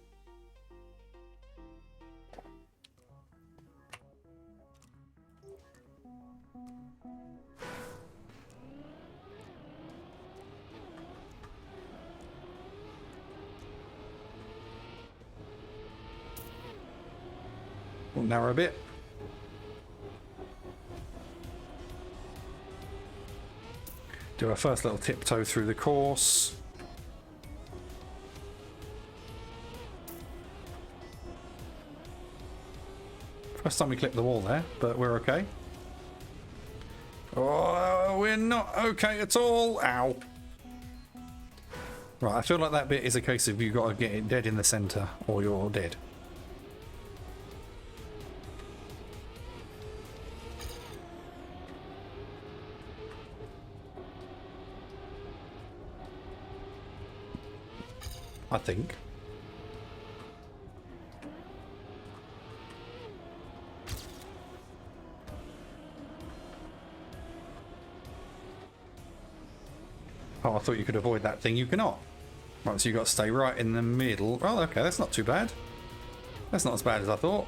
Speaker 1: Narrow a bit. Do our first little tiptoe through the course. First time we clipped the wall there, but we're okay. Oh, we're not okay at all. Ow. Right, I feel like that bit is a case of you've got to get it dead in the centre or you're dead. I think. Oh, I thought you could avoid that thing. You cannot. Right, so you've got to stay right in the middle. Oh, okay, that's not too bad. That's not as bad as I thought.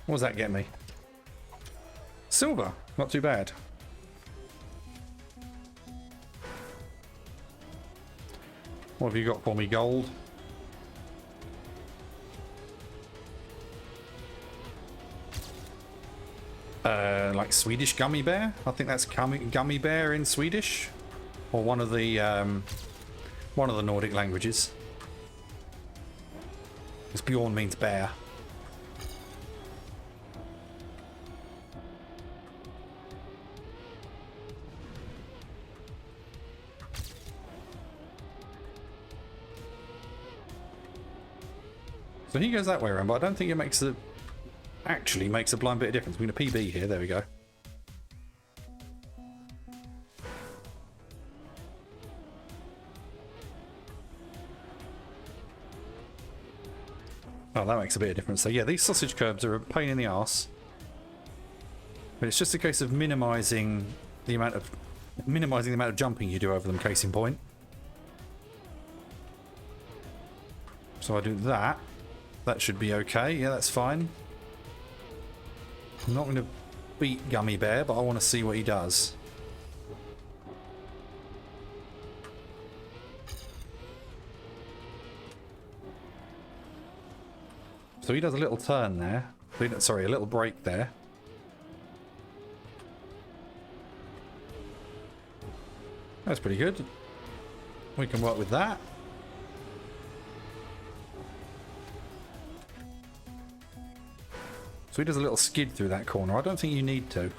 Speaker 1: What does that get me? Silver. Not too bad. What have you got for me? Gold? Like Swedish gummy bear? I think that's gummy bear in Swedish, or one of the Nordic languages. Because Bjorn means bear. So he goes that way around, but I don't think it actually makes a blind bit of difference. We're going to PB here. There we go. Oh, that makes a bit of difference. So yeah, these sausage curbs are a pain in the arse, but it's just a case of minimizing the amount of jumping you do over them. Case in point. So I do that. That should be okay. Yeah, that's fine. I'm not going to beat Gummy Bear, but I want to see what he does. So he does a little turn there. Sorry, a little break there. That's pretty good. We can work with that. So he does a little skid through that corner. I don't think you need to.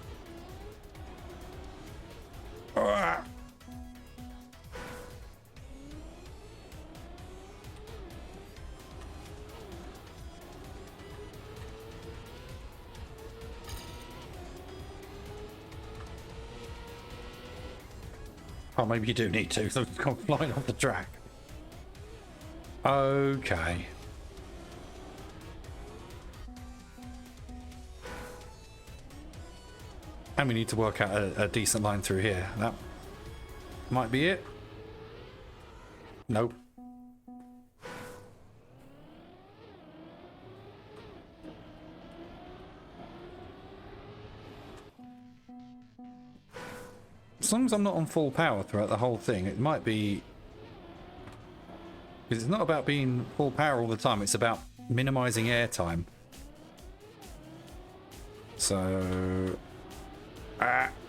Speaker 1: Oh, maybe you do need to. So it's gone flying off the track. Okay. And we need to work out a decent line through here. That might be it. Nope. As long as I'm not on full power throughout the whole thing, it might be... Because it's not about being full power all the time, it's about minimizing airtime. So...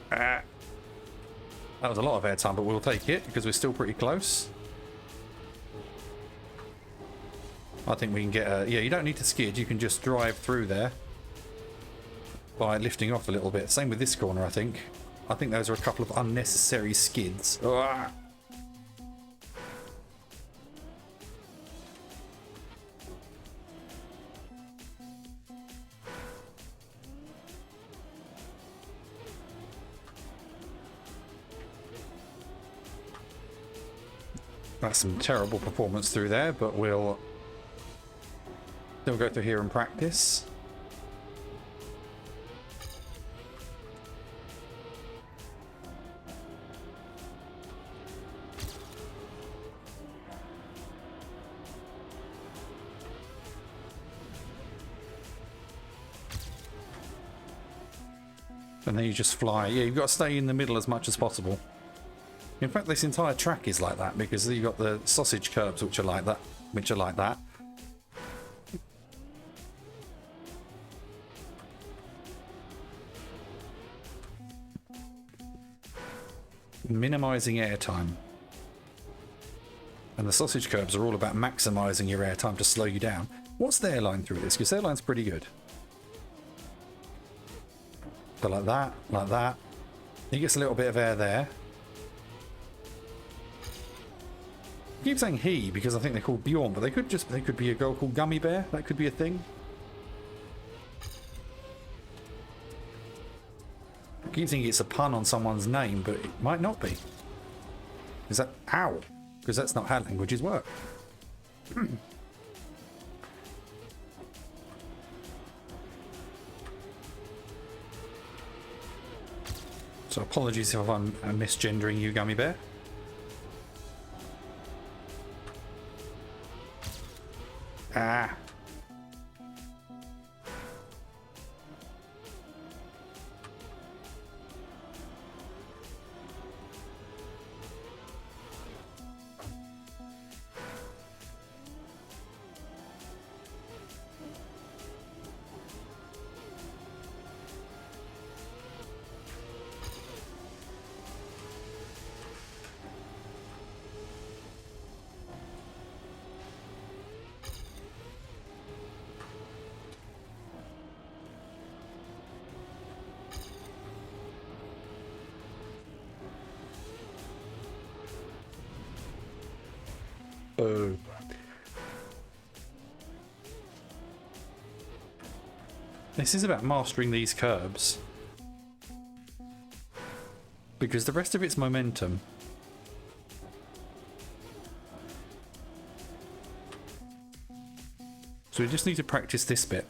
Speaker 1: That was a lot of airtime, but we'll take it because we're still pretty close. I think we can get a... Yeah, you don't need to skid, you can just drive through there by lifting off a little bit. Same with this corner, I think. I think those are a couple of unnecessary skids. Ah. That's some terrible performance through there, but we'll still go through here and practice. And then you just fly. Yeah, you've got to stay in the middle as much as possible. In fact, this entire track is like that because you've got the sausage curbs which are like that. Minimizing airtime. And the sausage curbs are all about maximizing your airtime to slow you down. What's their line through this? Because their line's pretty good. But like that, like that. He gets a little bit of air there. I keep saying he because I think they're called Bjorn, but they could be a girl called Gummy Bear. That could be a thing. I keep thinking it's a pun on someone's name, but it might not be. Is that ow? Because that's not how languages work. So apologies if I'm misgendering you, Gummy Bear. Ah. Oh. This is about mastering these curbs. Because the rest of it's momentum. So we just need to practice this bit.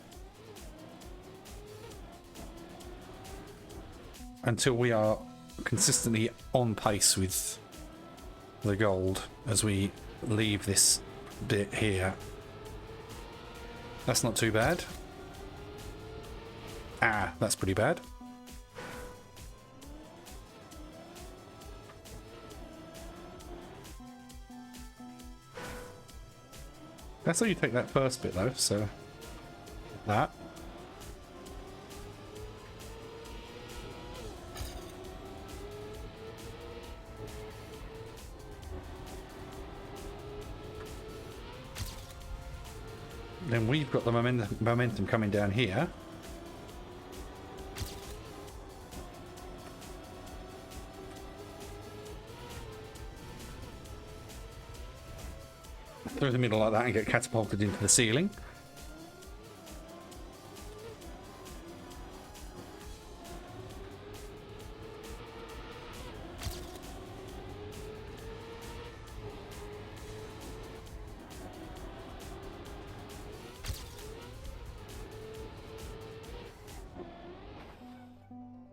Speaker 1: Until we are consistently on pace with the gold as we leave this bit here. That's not too bad. Ah, that's pretty bad. That's how you take that first bit though, so that. Then we've got the momentum coming down here. Through the middle like that and get catapulted into the ceiling.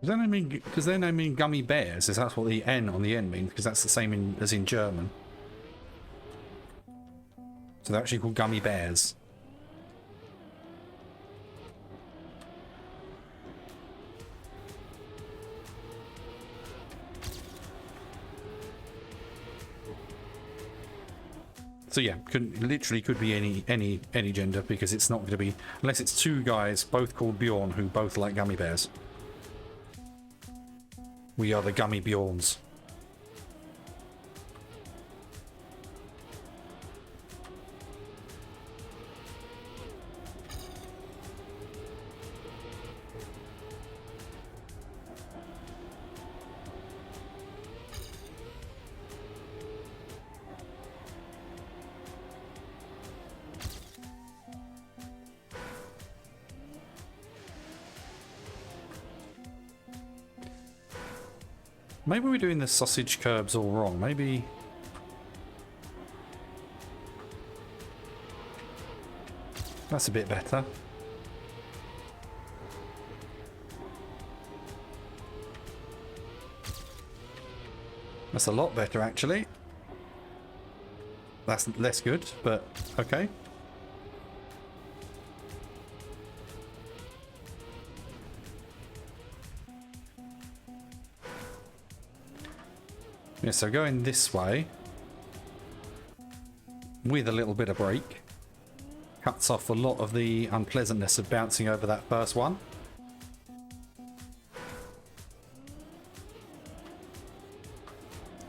Speaker 1: Because their name mean gummy bears. Is that what the N on the end means? Because that's the same as in German. So they're actually called gummy bears. So yeah, literally could be any gender, because it's not going to be, unless it's two guys both called Bjorn who both like gummy bears. We are the gummy Bjorns. Maybe we're doing the sausage curbs all wrong. Maybe... That's a bit better. That's a lot better, actually. That's less good, but okay. Yeah, so going this way with a little bit of brake cuts off a lot of the unpleasantness of bouncing over that first one.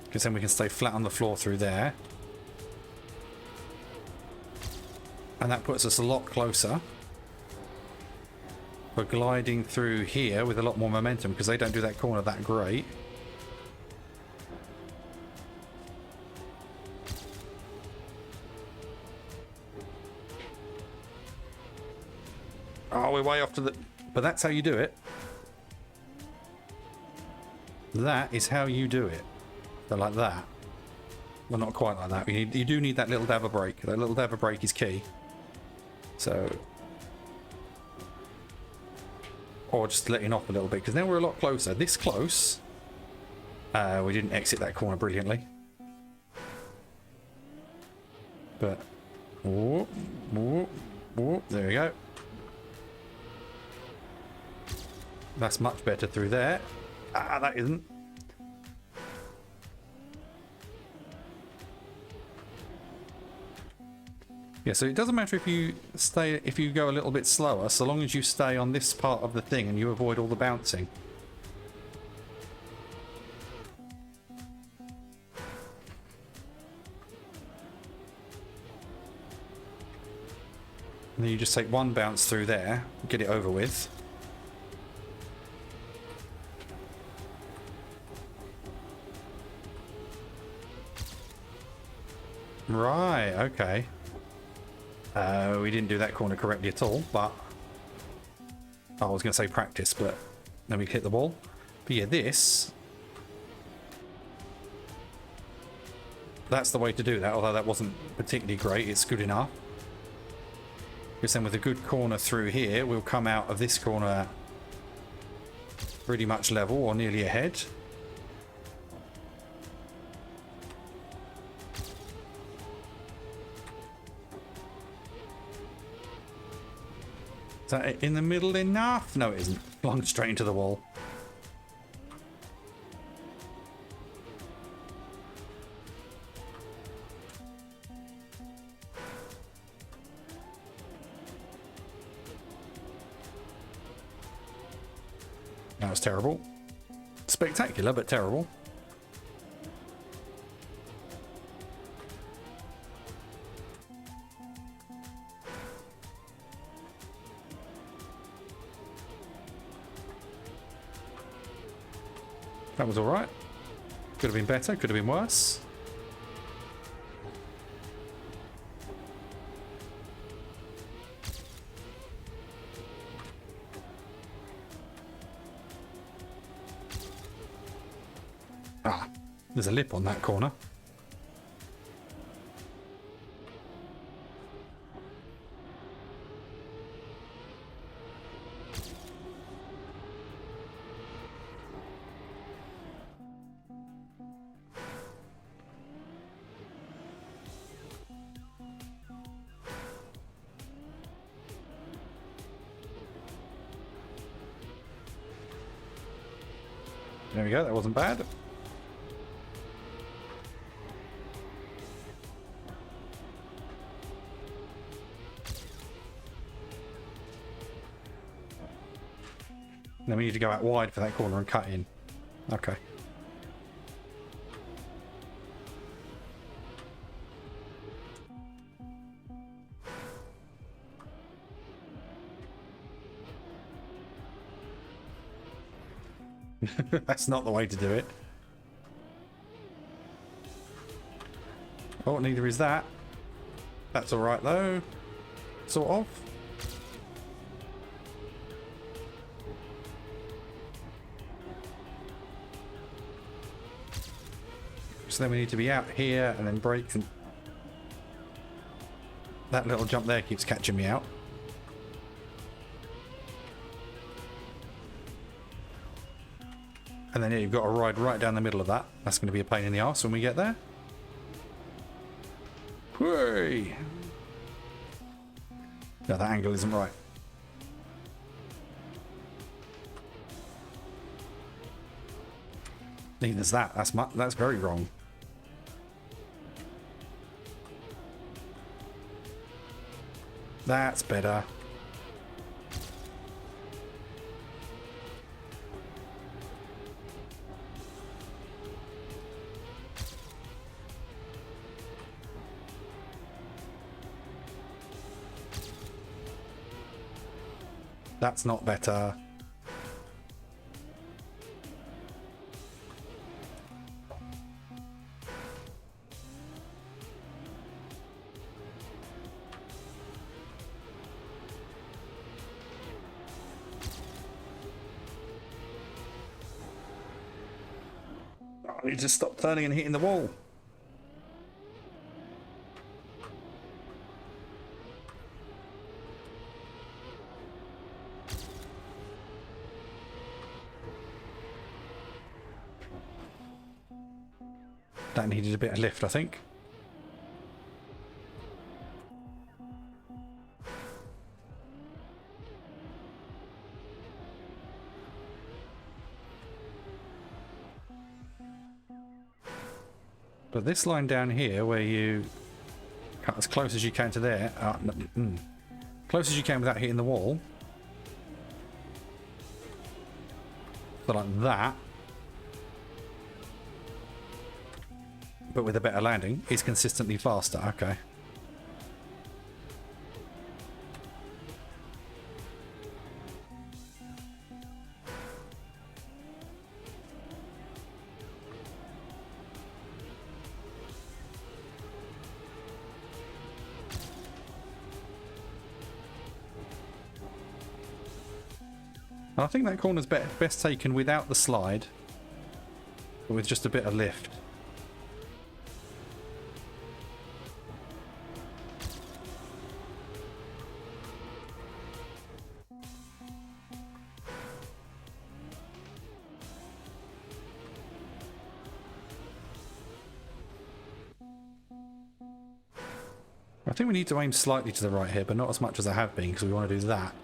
Speaker 1: Because then we can stay flat on the floor through there. And that puts us a lot closer for gliding through here with a lot more momentum, because they don't do that corner that great. Oh, we're way off to the... But that's how you do it. That is how you do it. So like that. Well, not quite like that. You do need that little dab of brake. That little dab of brake is key. So... Or just letting off a little bit, because now we're a lot closer. This close. We didn't exit that corner brilliantly. But... Whoop, whoop, whoop. There we go. That's much better through there. Ah, that isn't. Yeah, so it doesn't matter if you go a little bit slower, so long as you stay on this part of the thing and you avoid all the bouncing. And then you just take one bounce through there, get it over with. Right, okay. We didn't do that corner correctly at all, but... I was going to say practice, but then we hit the wall. But yeah, this... That's the way to do that, although that wasn't particularly great. It's good enough. Because then with a good corner through here, we'll come out of this corner pretty much level or nearly ahead. Is that in the middle enough? No, it isn't. Flung straight into the wall. That was terrible. Spectacular, but terrible. That was alright. Could have been better, could have been worse. Ah, there's a lip on that corner. There we go, that wasn't bad. Then we need to go out wide for that corner and cut in. Okay. That's not the way to do it. Oh, neither is that. That's alright though. Sort of. So then we need to be out here and then brake, and that little jump there keeps catching me out. And then yeah, you've got to ride right down the middle of that. That's going to be a pain in the arse when we get there. Whee! No, that angle isn't right. Neither's that. That's very wrong. That's better. That's not better. I need to stop turning and hitting the wall. That needed a bit of lift, I think. But this line down here, where you cut as close as you can to there, close as you can without hitting the wall, so like that, but with a better landing, is consistently faster. Okay. I think that corner's best taken without the slide, but with just a bit of lift. I think we need to aim slightly to the right here, but not as much as I have been, because we want to do that.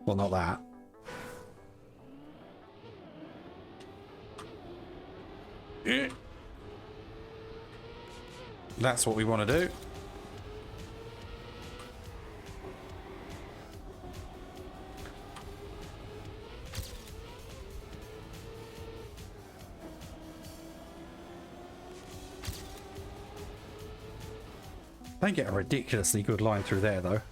Speaker 1: Well, not that. That's what we want to do. They get a ridiculously good line through there, though.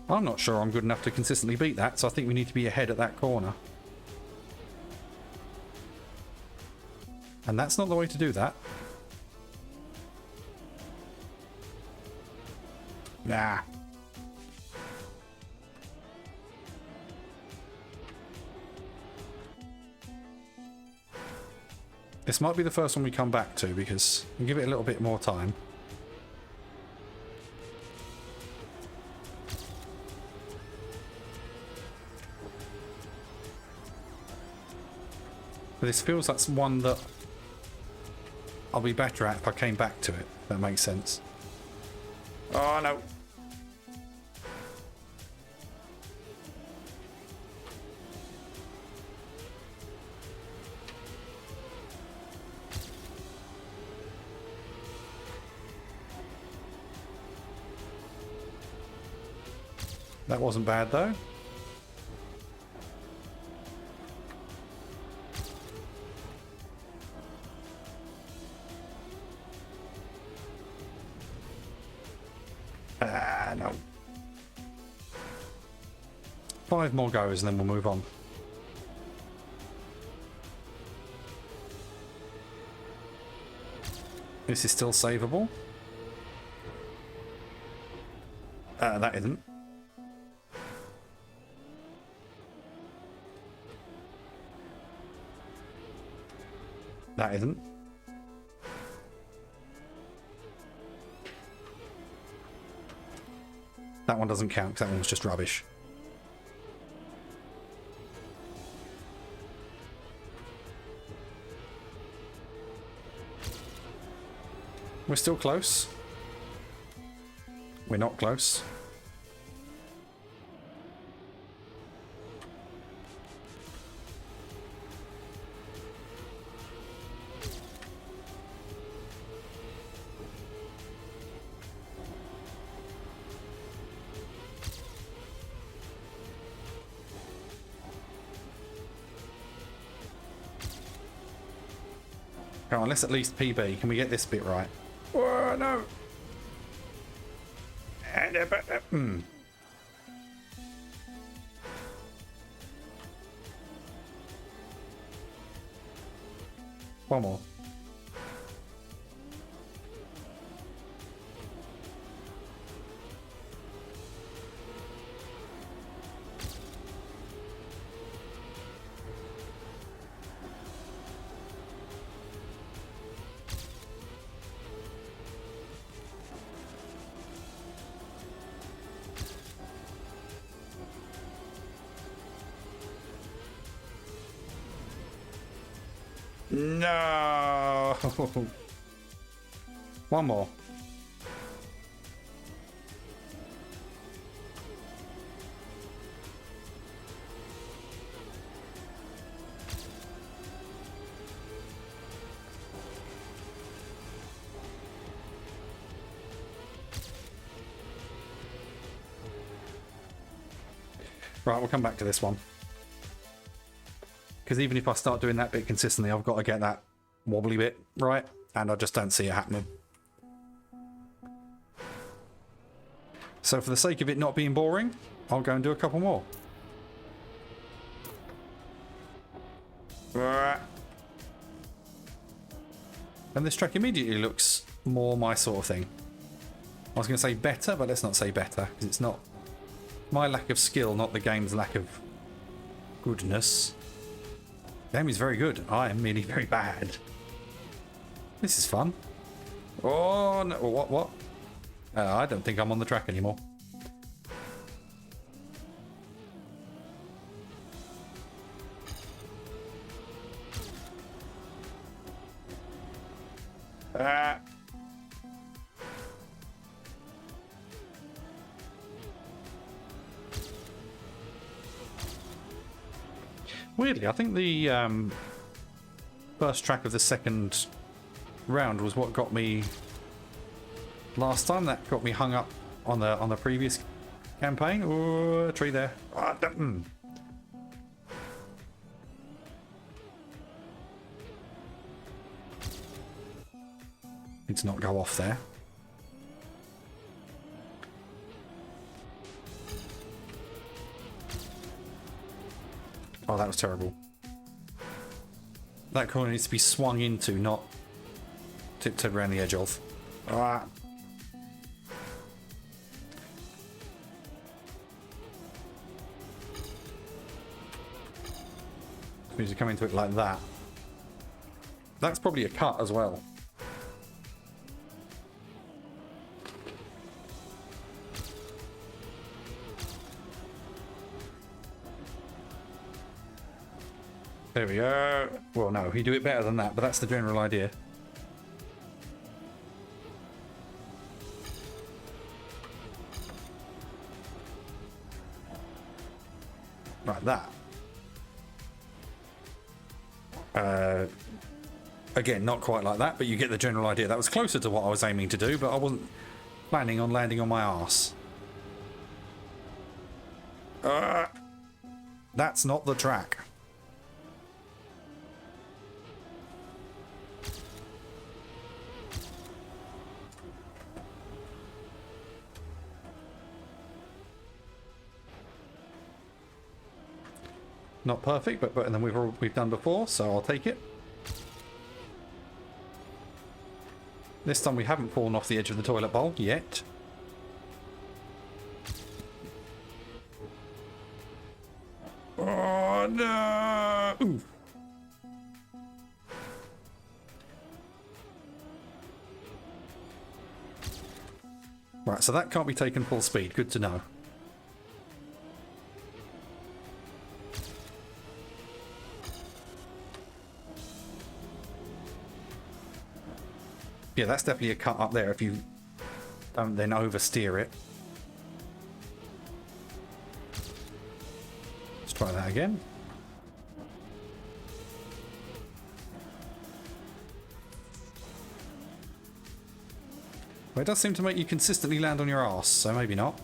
Speaker 1: I'm not sure I'm good enough to consistently beat that, so I think we need to be ahead at that corner. And that's not the way to do that. Nah. This might be the first one we come back to, because we'll give it a little bit more time. But this feels like one that I'll be better at if I came back to it. If that makes sense. Oh no. That wasn't bad though. No. 5 more goes and then we'll move on. This is still savable. That isn't. That isn't. That one doesn't count because that one was just rubbish. We're still close. We're not close. Come on, let's at least PB. Can we get this bit right? Oh, no. One more. No. One more. Right, we'll come back to this one. Because even if I start doing that bit consistently, I've got to get that wobbly bit right, and I just don't see it happening. So for the sake of it not being boring, I'll go and do a couple more. And this track immediately looks more my sort of thing. I was going to say better, but let's not say better, because it's not my lack of skill, not the game's lack of goodness. The game is very good. I am merely very bad. This is fun. Oh, no. What? I don't think I'm on the track anymore. Weirdly, I think the first track of the second round was what got me last time. That got me hung up on the previous campaign. Oh, a tree there. Oh, need to not go off there. Oh, that was terrible. That corner needs to be swung into, not tiptoed around the edge of. Ah. We need to come into it like that. That's probably a cut as well. There we go. Well, no, you do it better than that, but that's the general idea. Like that. Again, not quite like that, but you get the general idea. That was closer to what I was aiming to do, but I wasn't planning on landing on my arse. That's not the track. Not perfect, but better than we've done before, so I'll take it. This time we haven't fallen off the edge of the toilet bowl yet. Oh no! Ooh. Right, so that can't be taken full speed. Good to know. Yeah, that's definitely a cut up there if you don't then oversteer it. Let's try that again. Well, it does seem to make you consistently land on your arse, so maybe not.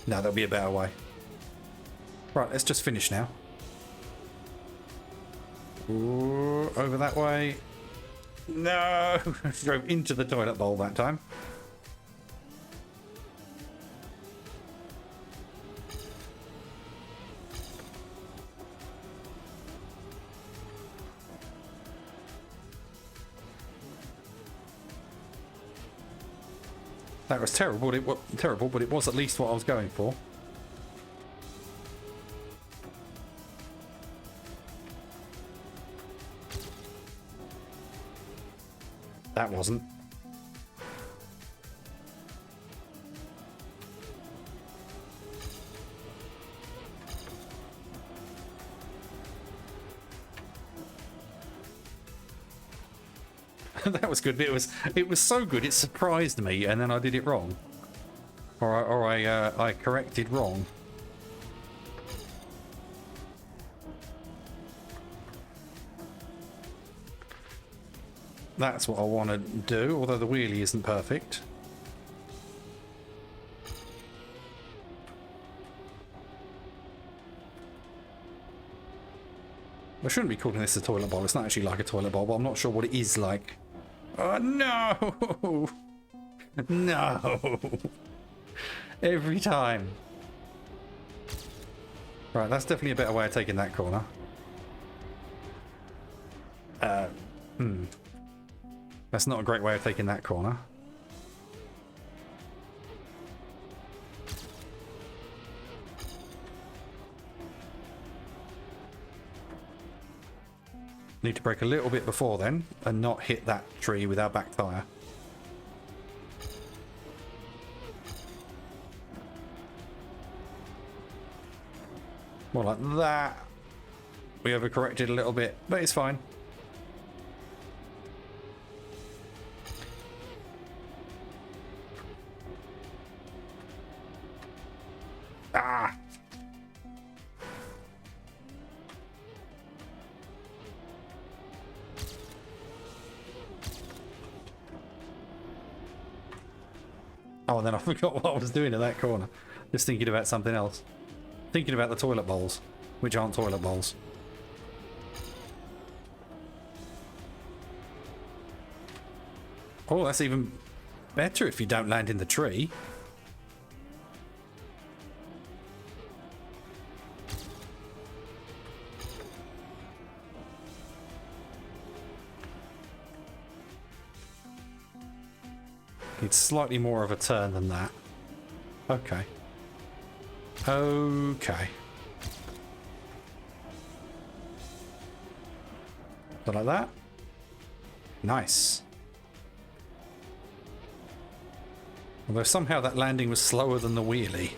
Speaker 1: No, there'll be a better way. Right, let's just finish now. Ooh, over that way. No! Drove into the toilet bowl that time. That was terrible, but it was at least what I was going for. That wasn't. That was good. It was so good it surprised me, and then I did it wrong, or I corrected wrong. That's what I want to do, although the wheelie isn't perfect. I shouldn't be calling this a toilet bowl. It's not actually like a toilet bowl, but I'm not sure what it is like. Oh, no! No! Every time. Right, that's definitely a better way of taking that corner. That's not a great way of taking that corner. Need to brake a little bit before then and not hit that tree with our back tyre. More like that. We overcorrected a little bit, but it's fine. Ah! Oh, and then I forgot what I was doing at that corner. Just thinking about something else. Thinking about the toilet bowls, which aren't toilet bowls. Oh, that's even better if you don't land in the tree. It's slightly more of a turn than that. Okay. Okay. So like that. Nice. Although somehow that landing was slower than the wheelie.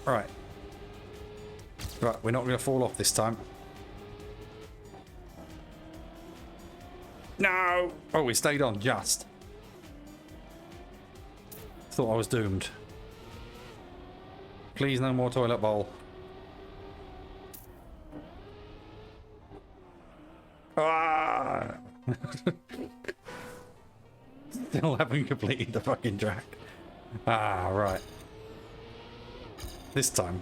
Speaker 1: Right. Right, we're not going to fall off this time. No! Oh, we stayed on just. Thought I was doomed. Please, no more toilet bowl. Ah! Still haven't completed the fucking track. Ah, right. This time.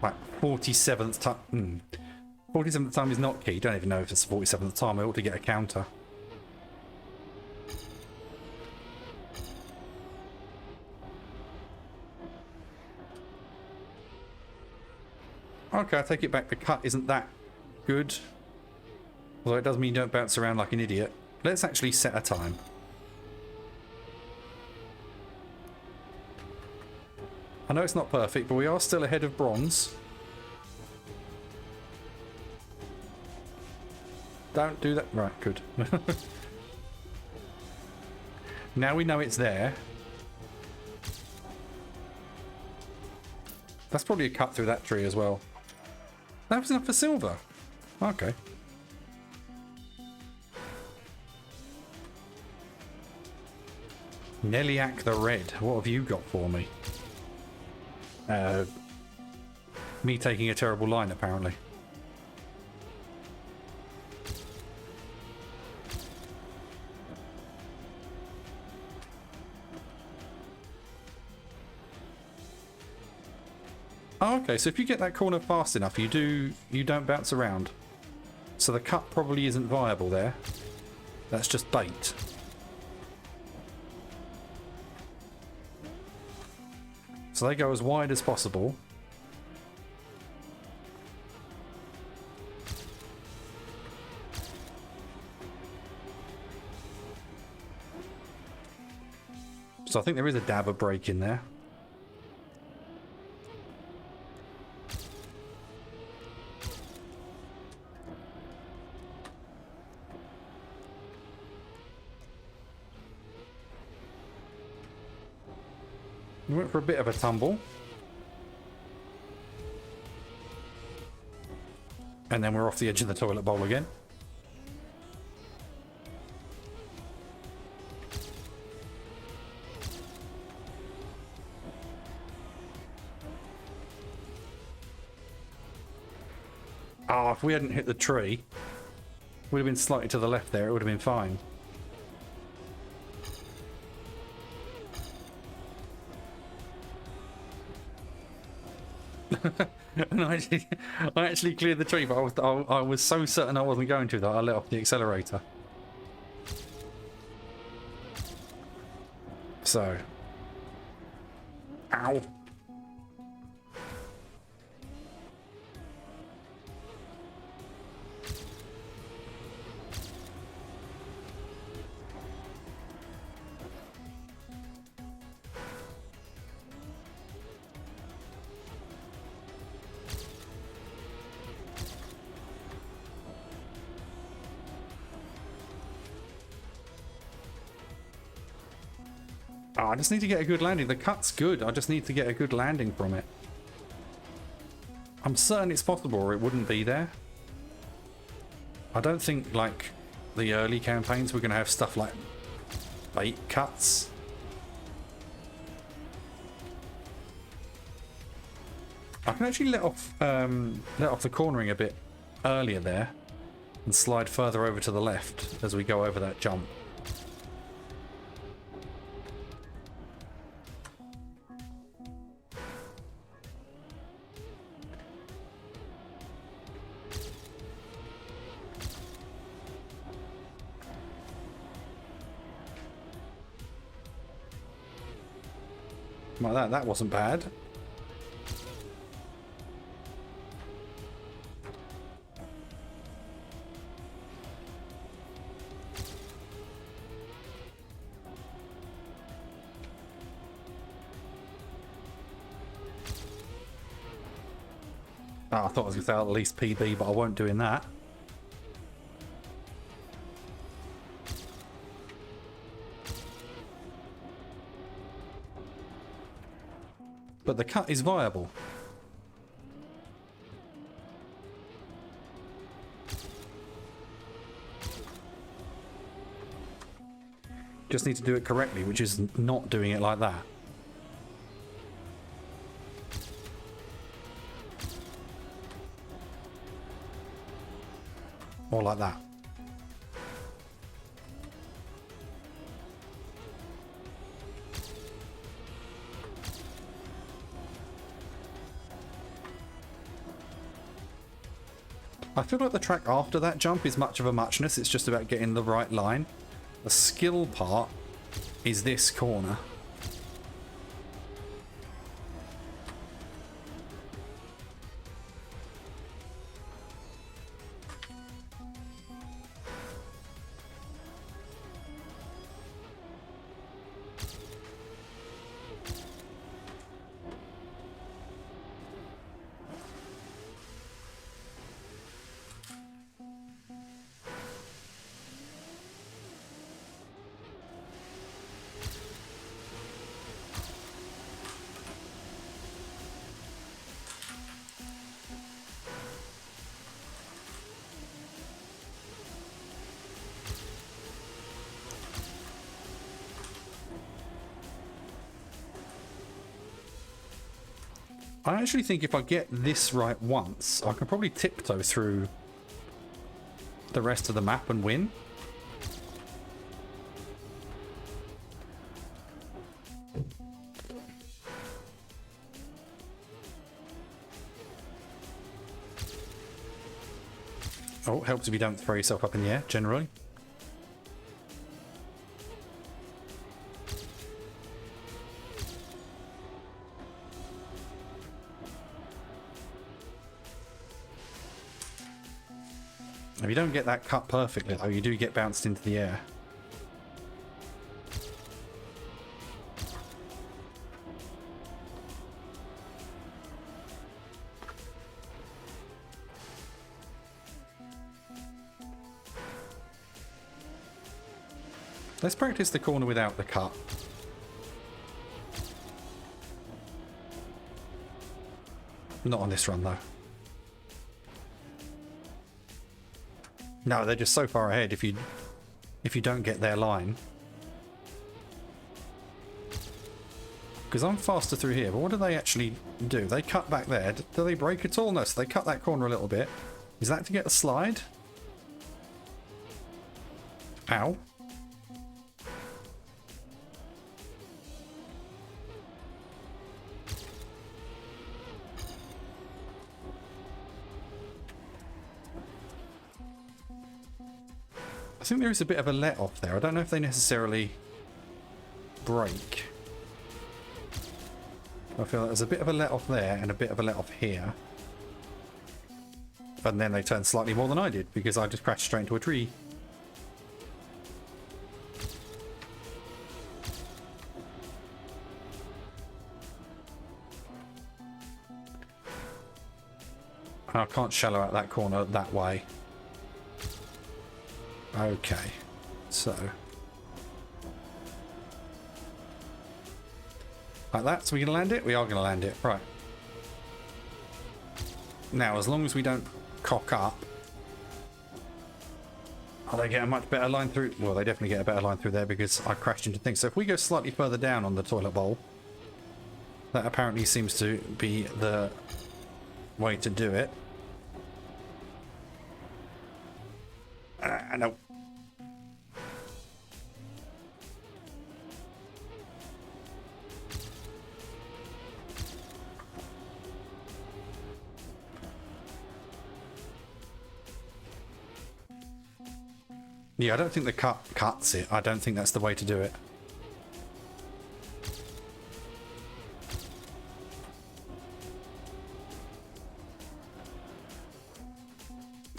Speaker 1: Right, 47th time. 47th time is not key. Don't even know if it's the 47th time. I ought to get a counter. Okay, I take it back. The cut isn't that good. Although it does mean you don't bounce around like an idiot. Let's actually set a time. I know it's not perfect, but we are still ahead of bronze. Don't do that. Right, good. Now we know it's there. That's probably a cut through that tree as well. That was enough for silver. Okay. Neliac the Red. What have you got for me? Me taking a terrible line, apparently. Oh, okay, so if you get that corner fast enough, you don't bounce around. So the cut probably isn't viable there. That's just bait. So they go as wide as possible. So I think there is a dab of break in there. We went for a bit of a tumble. And then we're off the edge of the toilet bowl again. Oh, if we hadn't hit the tree, we'd have been slightly to the left there, it would have been fine. And I actually cleared the tree, but I was so certain I wasn't going to that I let off the accelerator. So. Ow. Oh, I just need to get a good landing. The cut's good. I just need to get a good landing from it. I'm certain it's possible or it wouldn't be there. I don't think, like, the early campaigns we're going to have stuff like bait cuts. I can actually let off the cornering a bit earlier there and slide further over to the left as we go over that jump. Like that wasn't bad. Oh, I thought I was going to say at least PB, but I won't doing that. But the cut is viable. Just need to do it correctly, which is not doing it like that. Or like that. I feel like the track after that jump is much of a muchness. It's just about getting the right line. The skill part is this corner. I actually think if I get this right once, I can probably tiptoe through the rest of the map and win. Oh, helps if you don't throw yourself up in the air, generally. If you don't get that cut perfectly, though, you do get bounced into the air. Let's practice the corner without the cut. Not on this run, though. No, they're just so far ahead if you don't get their line. Because I'm faster through here, but what do they actually do? They cut back there. Do they break at all? No, so they cut that corner a little bit. Is that to get a slide? Ow. I think there is a bit of a let off there. I don't know if they necessarily break. I feel like there's a bit of a let off there and a bit of a let off here. And then they turn slightly more than I did because I just crashed straight into a tree. I can't shallow out that corner that way. Okay, so like that. So we're gonna land it. We are gonna land it, right? Now, as long as we don't cock up, oh, they get a much better line through. Well, they definitely get a better line through there because I crashed into things. So if we go slightly further down on the toilet bowl, that apparently seems to be the way to do it. No. Yeah, I don't think the cut cuts it. I don't think that's the way to do it.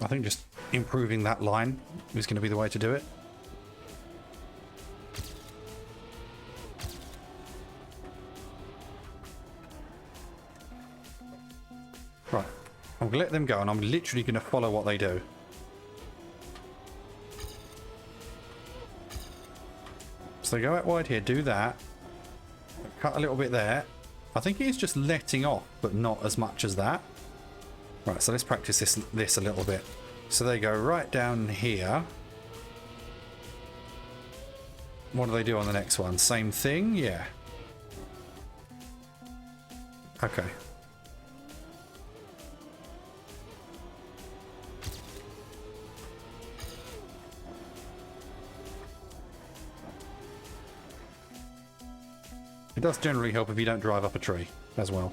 Speaker 1: I think just improving that line is going to be the way to do it. Right, I'm going to let them go and I'm literally going to follow what they do. So they go out wide here, do that, cut a little bit there. I think he's just letting off, but not as much as that. Right, so let's practice this a little bit. So they go right down here. What do they do on the next one? Same thing? Yeah. Okay. It does generally help if you don't drive up a tree as well.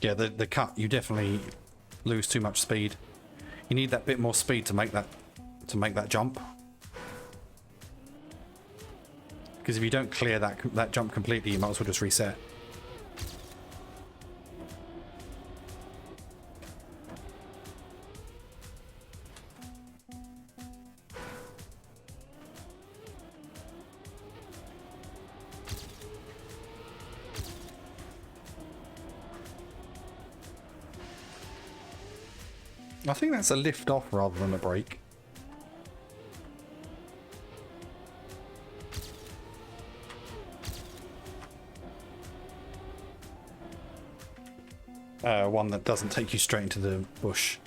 Speaker 1: Yeah, the cut, you definitely lose too much speed. You need that bit more speed to make that jump. Because if you don't clear that jump completely, you might as well just reset. I think that's a lift off rather than a brake. One that doesn't take you straight into the bush.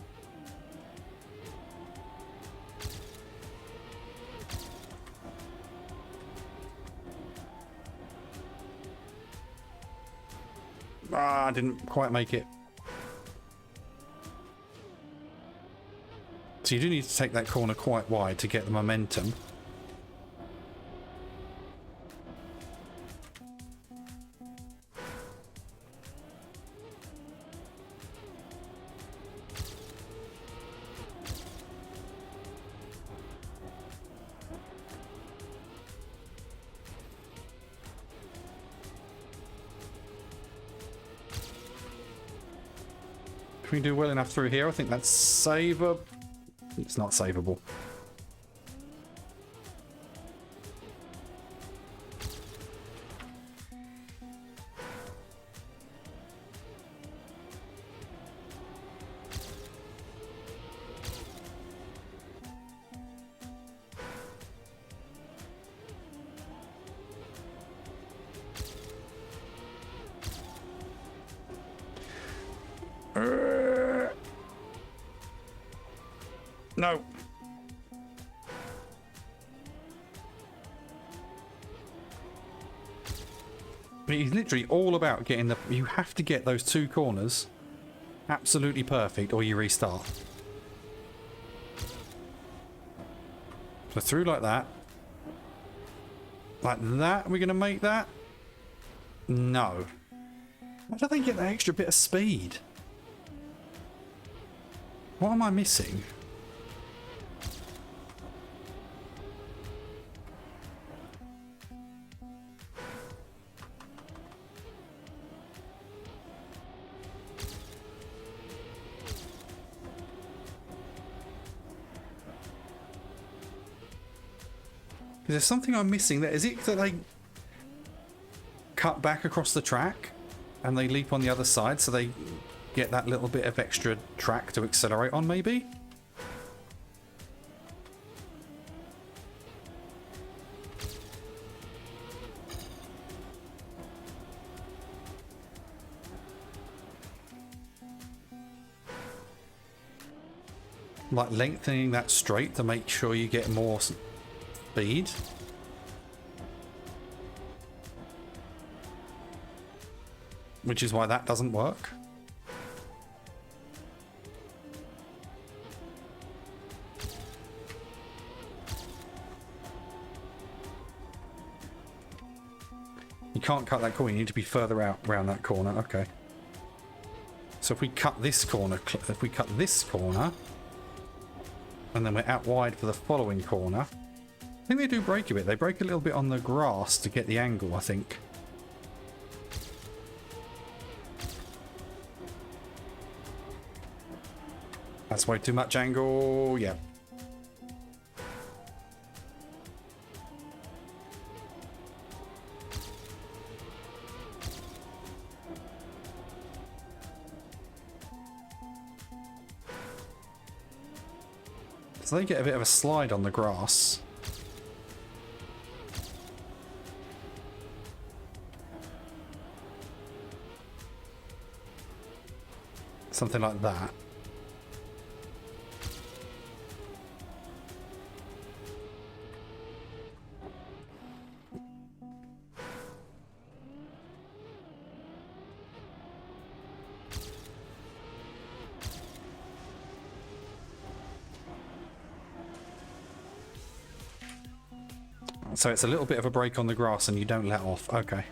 Speaker 1: Ah, I didn't quite make it. So you do need to take that corner quite wide to get the momentum. If we do well enough through here, I think that's saveable. It's not savable. No. It's literally all about getting the... You have to get those two corners absolutely perfect or you restart. So through like that. Like that, we're going to make that? No. Why don't they get that extra bit of speed? What am I missing? Is there something I'm missing there? Is it that they cut back across the track and they leap on the other side so they get that little bit of extra track to accelerate on, maybe? Like lengthening that straight to make sure you get more speed. Which is why that doesn't work. You can't cut that corner, you need to be further out around that corner. Okay. So if we cut this corner, and then we're out wide for the following corner. I think they do brake a bit. They brake a little bit on the grass to get the angle, I think. That's way too much angle. Yeah. So they get a bit of a slide on the grass. Something like that. So it's a little bit of a break on the grass and you don't let off. Okay.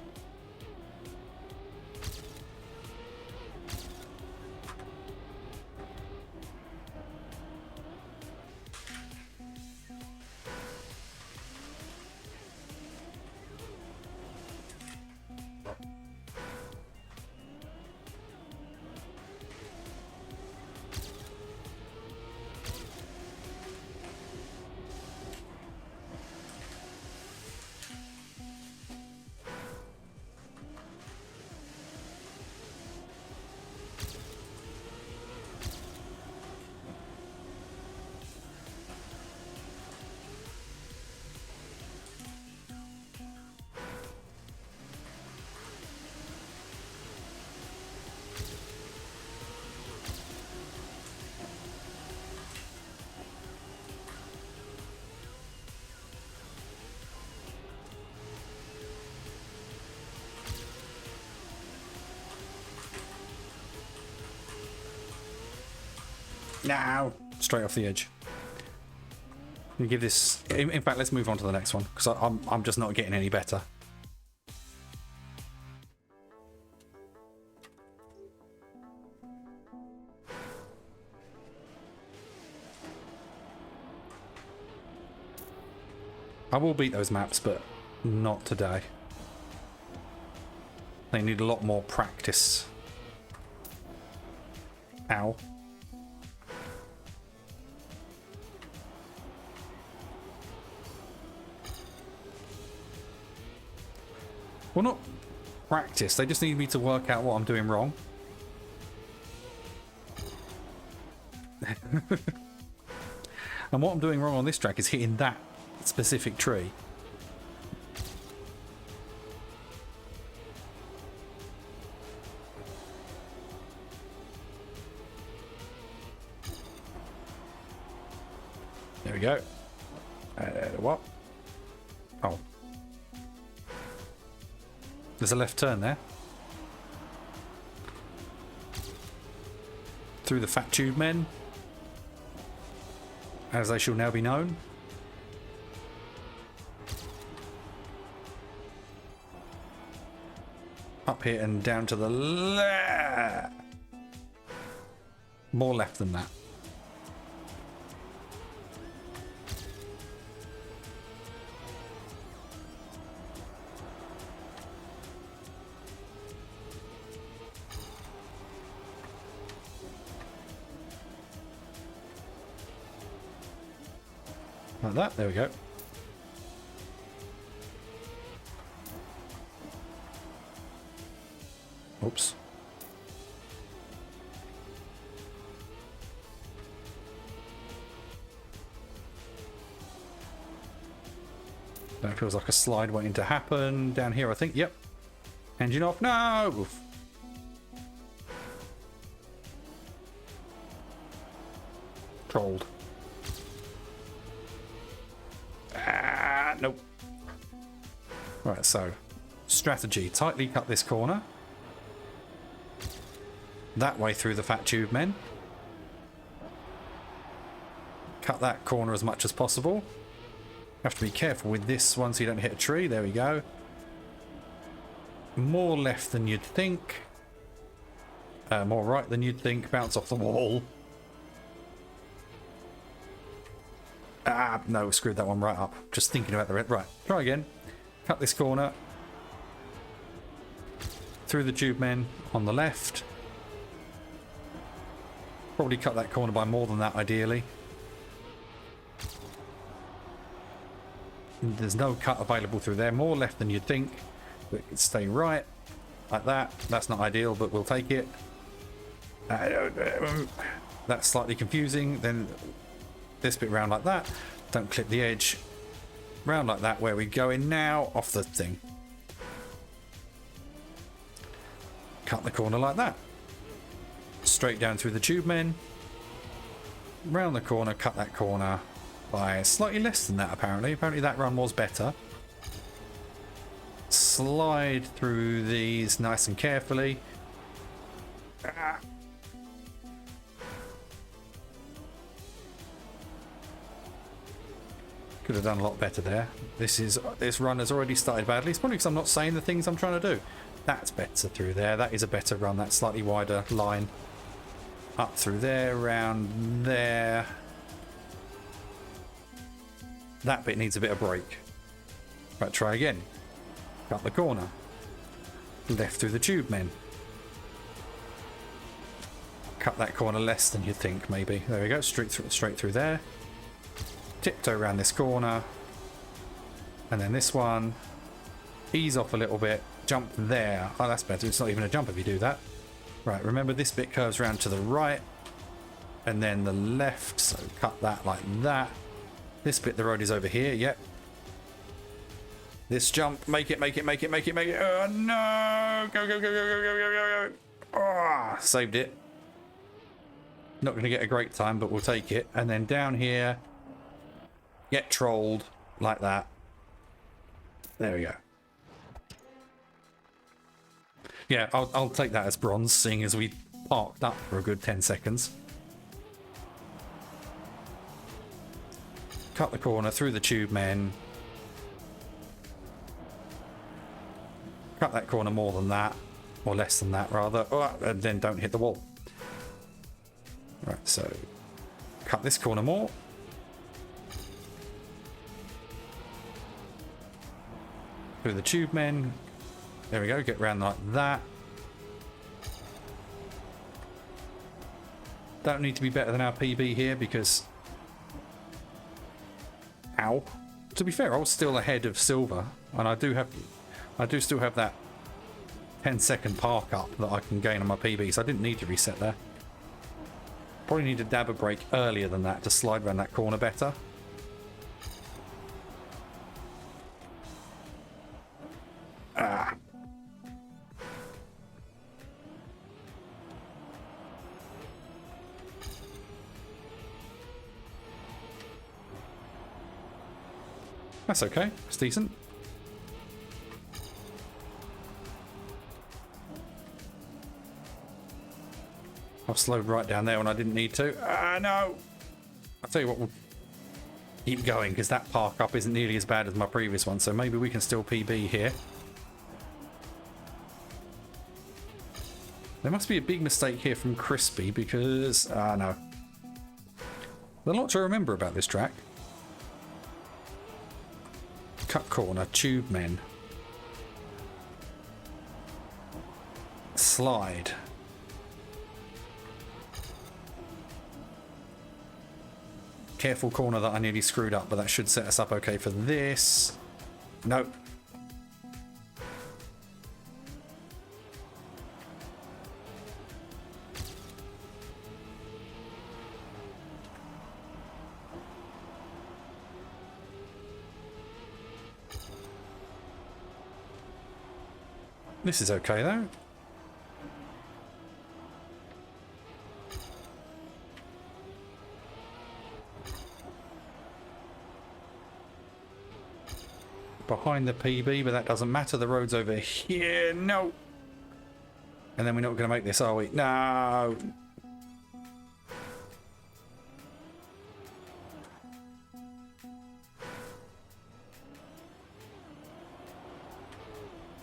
Speaker 1: Now, straight off the edge. You give this. In fact, let's move on to the next one because I'm just not getting any better. I will beat those maps, but not today. They need a lot more practice. Ow. Well, not practice. They just need me to work out what I'm doing wrong. And what I'm doing wrong on this track is hitting that specific tree. There we go. What? Oh. There's a left turn there. Through the fat tube men, as they shall now be known. Up here and down to the left. More left than that. Like that, there we go. Oops. That feels like a slide waiting to happen. Down here, I think. Yep. Engine off. No! Oof. Trolled. Nope. Right, so strategy. Tightly cut this corner. That way through the fat tube men. Cut that corner as much as possible. Have to be careful with this one so you don't hit a tree. There we go. More left than you'd think. More right than you'd think. Bounce off the wall. Ah, no, screwed that one right up. Just thinking about the red. Right, try again. Cut this corner. Through the tube men on the left. Probably cut that corner by more than that, ideally. There's no cut available through there. More left than you'd think. But it could stay right. Like that. That's not ideal, but we'll take it. That's slightly confusing. Then this bit round like that. Don't clip the edge. Round like that. Where we go in now. Off the thing. Cut the corner like that. Straight down through the tube men. Round the corner. Cut that corner by slightly less than that, apparently. Apparently that run was better. Slide through these nice and carefully. Could have done a lot better there. This run has already started badly. It's probably because I'm not saying the things I'm trying to do. That's better through there. That is a better run. That slightly wider line. Up through there, around there. That bit needs a bit of break. Right, try again. Cut the corner. Left through the tube men. Cut that corner less than you'd think, maybe. There we go. Straight through there. Tiptoe around this corner. And then this one. Ease off a little bit. Jump there. Oh, that's better. It's not even a jump if you do that. Right, remember this bit curves around to the right. And then the left. So cut that like that. This bit, the road is over here. Yep. This jump. Make it. Oh, no. Go. Oh, saved it. Not going to get a great time, but we'll take it. And then down here. Get trolled like that. There we go. Yeah, I'll take that as bronze, seeing as we parked up for a good 10 seconds. Cut the corner through the tube men. Cut that corner more than that, or less than that rather, and then don't hit the wall. Right, so cut this corner more. Through the tube men. There we go, get around like that. Don't need to be better than our PB here because... Ow. To be fair, I was still ahead of Silver, and I do still have that 10-second park up that I can gain on my PB, so I didn't need to reset there. Probably need to dab a break earlier than that to slide around that corner better. Ah. That's okay. It's decent. I've slowed right down there when I didn't need to. Ah, no! I'll tell you what, we'll keep going because that park up isn't nearly as bad as my previous one, so maybe we can still PB here. There must be a big mistake here from Crispy because... Ah, no. There's a lot to remember about this track. Cut corner, tube men. Slide. Careful corner that I nearly screwed up, but that should set us up okay for this. Nope. This is okay though. Behind the PB, but that doesn't matter. The road's over here. No. And then we're not going to make this, are we? No.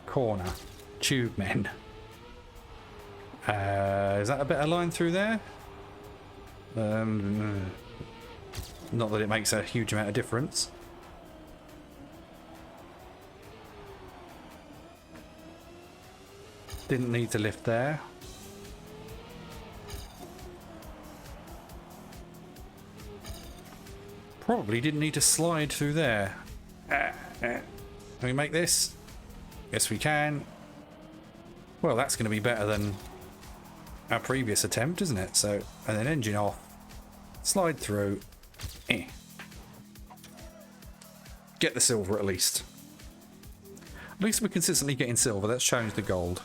Speaker 1: Corner. Tube men. Is that a better line through there? Not that it makes a huge amount of difference. Didn't need to lift there. Probably didn't need to slide through there. Can we make this? Yes, we can. Well, that's going to be better than our previous attempt, isn't it? So, and then engine off. Slide through. Get the silver at least. At least we're consistently getting silver. Let's change the gold.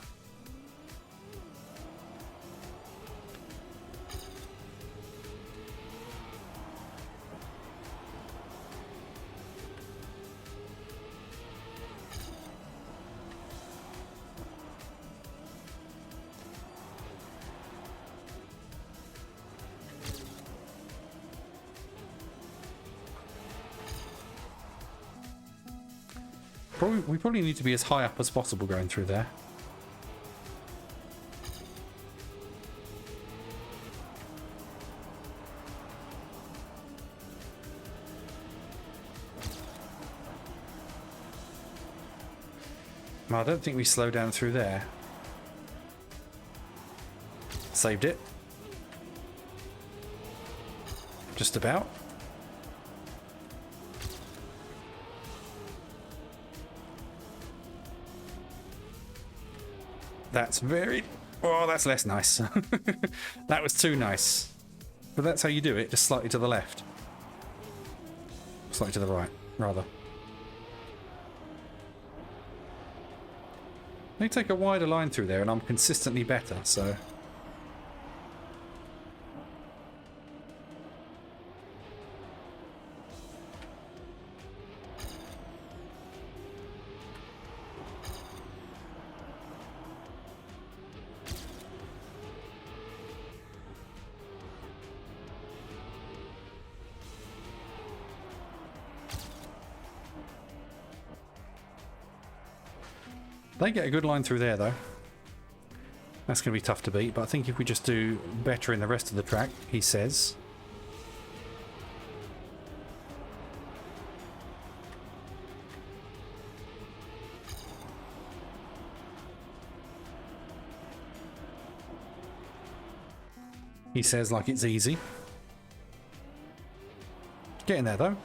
Speaker 1: We probably need to be as high up as possible going through there. I don't think we slow down through there. Saved it. Just about. That's very... Oh, that's less nice. That was too nice. But that's how you do it, just slightly to the left. Slightly to the right, rather. They take a wider line through there and I'm consistently better, so... They get a good line through there, though. That's going to be tough to beat, but I think if we just do better in the rest of the track, he says. He says like it's easy. Get in there, though.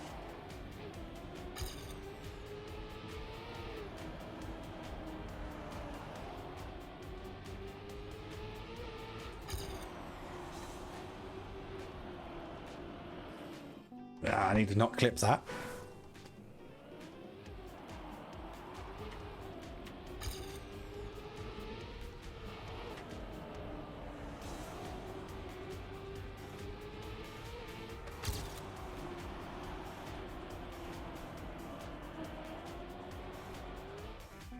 Speaker 1: I need to not clip that.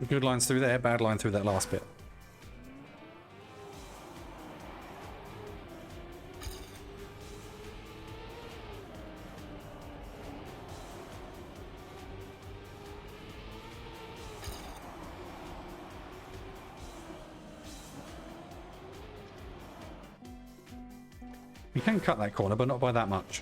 Speaker 1: Good lines through there, bad line through that last bit. You can cut that corner, but not by that much.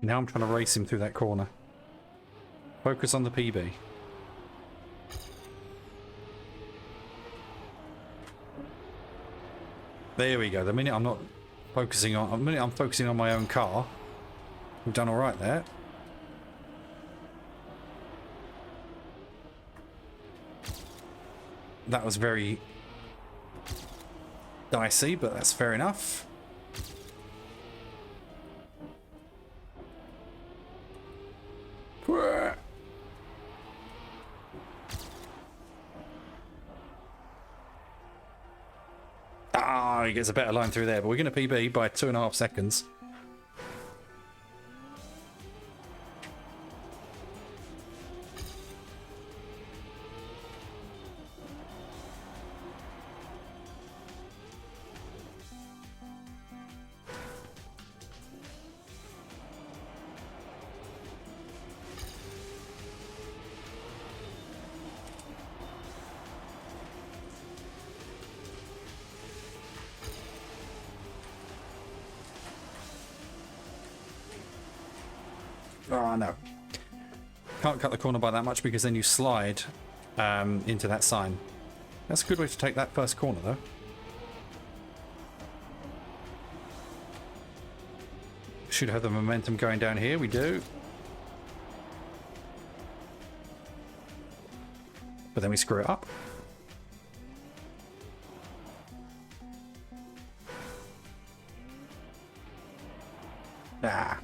Speaker 1: Now I'm trying to race him through that corner. Focus on the PB. There we go. The minute I'm not focusing on, the minute I'm focusing on my own car, we've done all right there. That was very dicey, but that's fair enough. He gets a better line through there, but we're going to PB by 2.5 seconds. Oh, no. Can't cut the corner by that much because then you slide into that sign. That's a good way to take that first corner, though. Should have the momentum going down here. We do. But then we screw it up. Ah.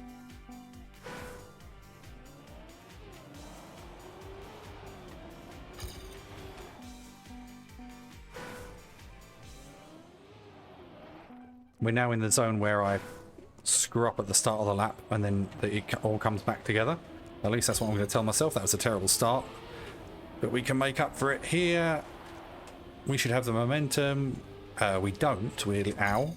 Speaker 1: We're now in the zone where I screw up at the start of the lap and then it all comes back together. At least that's what I'm going to tell myself. That was a terrible start. But we can make up for it here. We should have the momentum. We don't. We're... Ow.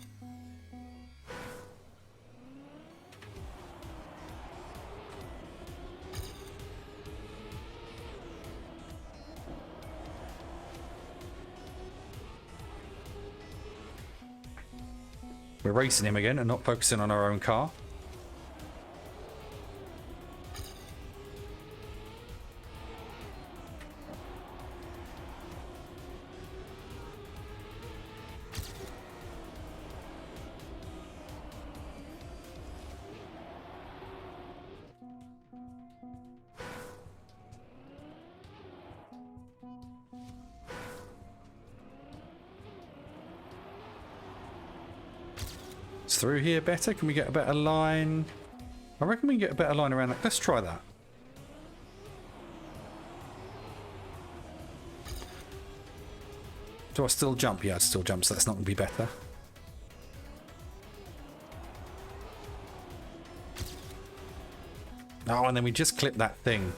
Speaker 1: We're racing him again and not focusing on our own car. Through here better? Can we get a better line? I reckon we can get a better line around that. Let's try that. Do I still jump? Yeah, I still jump, so that's not going to be better. Oh, and then we just clip that thing.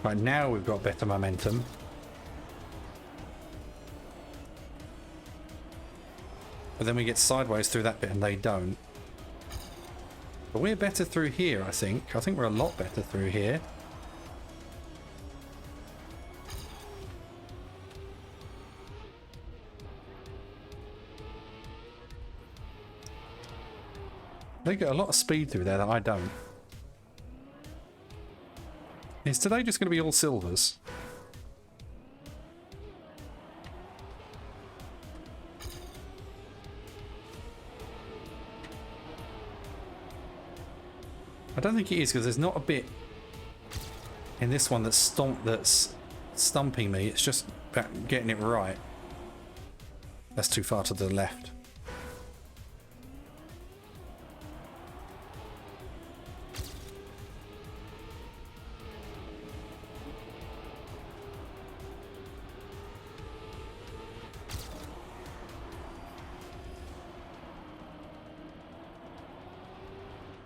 Speaker 1: Right, now we've got better momentum. But then we get sideways through that bit and they don't. But we're better through here, I think. I think we're a lot better through here. They get a lot of speed through there that I don't. Is today just going to be all silvers? I don't think it is, because there's not a bit in this one that's stumping me. It's just about getting it right. That's too far to the left.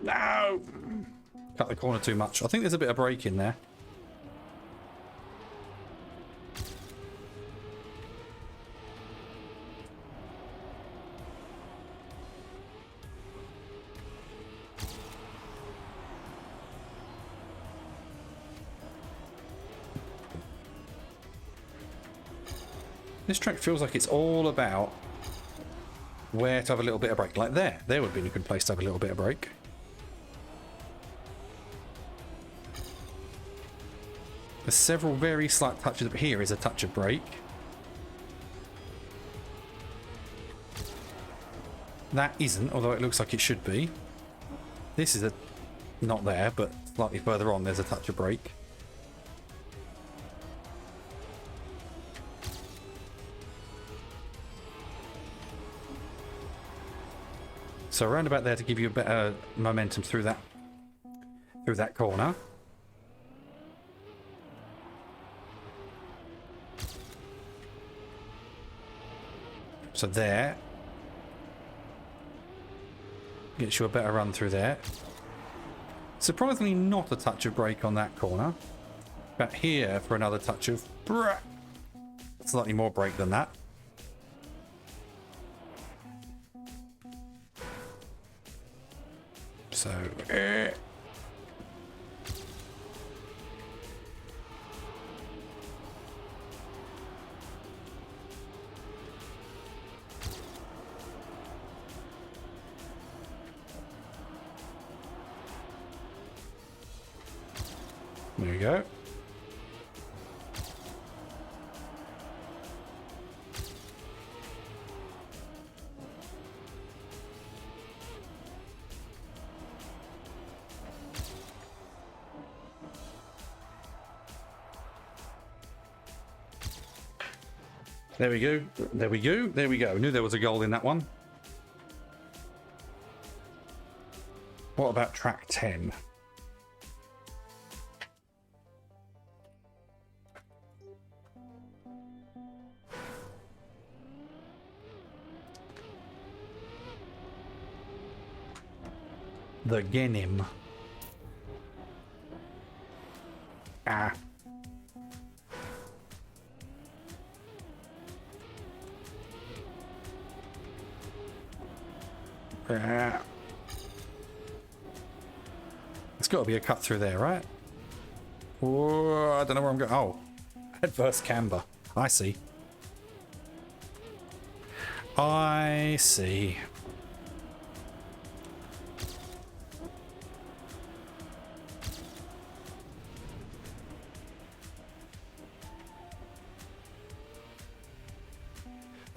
Speaker 1: No! Cut the corner too much. I think there's a bit of brake in there. This track feels like it's all about where to have a little bit of brake. Like there. There would be a good place to have a little bit of brake. There's several very slight touches, but here is a touch of brake. That isn't, although it looks like it should be. This is not there, but slightly further on there's a touch of brake. So around about there to give you a better momentum through that corner. So there. Gets you a better run through there. Surprisingly not a touch of brake on that corner. But here for another touch of slightly more brake than that. So There we go. There we go. There we go. There we go. I knew there was a goal in that one. What about track 10? The Genim. Ah. It's got to be a cut through there, right? Oh, I don't know where I'm going. Oh, adverse camber. I see. I see.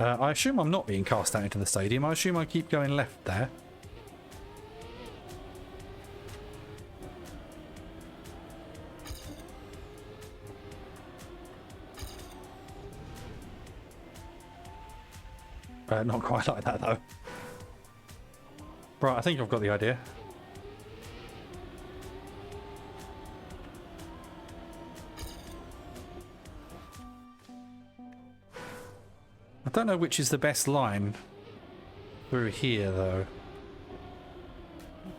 Speaker 1: I assume I'm not being cast out into the stadium. I assume I keep going left there. Not quite like that, though. Right, I think I've got the idea. I don't know which is the best line through here, though.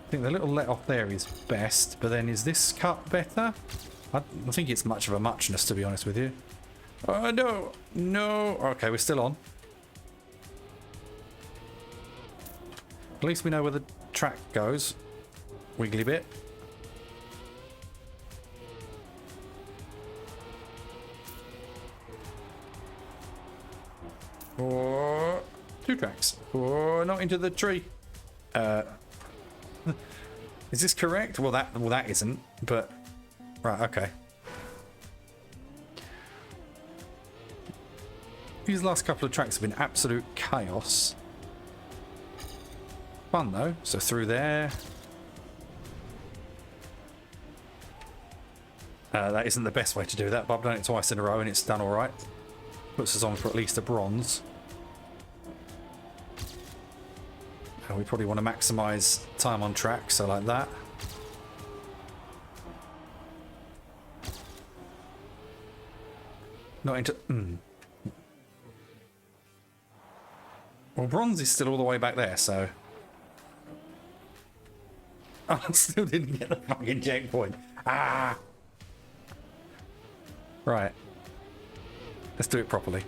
Speaker 1: I think the little let off there is best, but then is this cut better? I think it's much of a muchness, to be honest with you. Oh, no! No! Okay, we're still on. At least we know where the track goes. Wiggly bit. Oh, 2 tracks. Oh, not into the tree. Is this correct? Well, that isn't. But right, okay. These last couple of tracks have been absolute chaos. Fun though. So through there. That isn't the best way to do that, but I've done it twice in a row and it's done all right. Puts us on for at least a bronze. We probably want to maximize time on track, so like that. Not into... Well, bronze is still all the way back there, so... Oh, I still didn't get the fucking checkpoint. Ah! Right. Let's do it properly.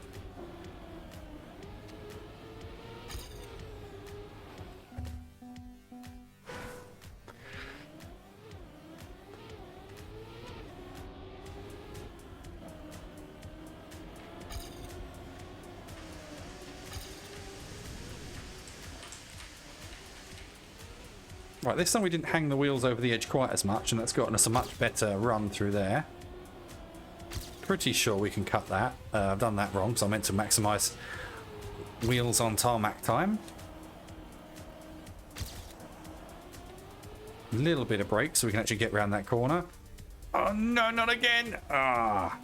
Speaker 1: Right, this time we didn't hang the wheels over the edge quite as much, and that's gotten us a much better run through there. Pretty sure we can cut that. I've done that wrong, so I meant to maximise wheels on tarmac time. A little bit of brake so we can actually get around that corner. Oh no, not again! Ah.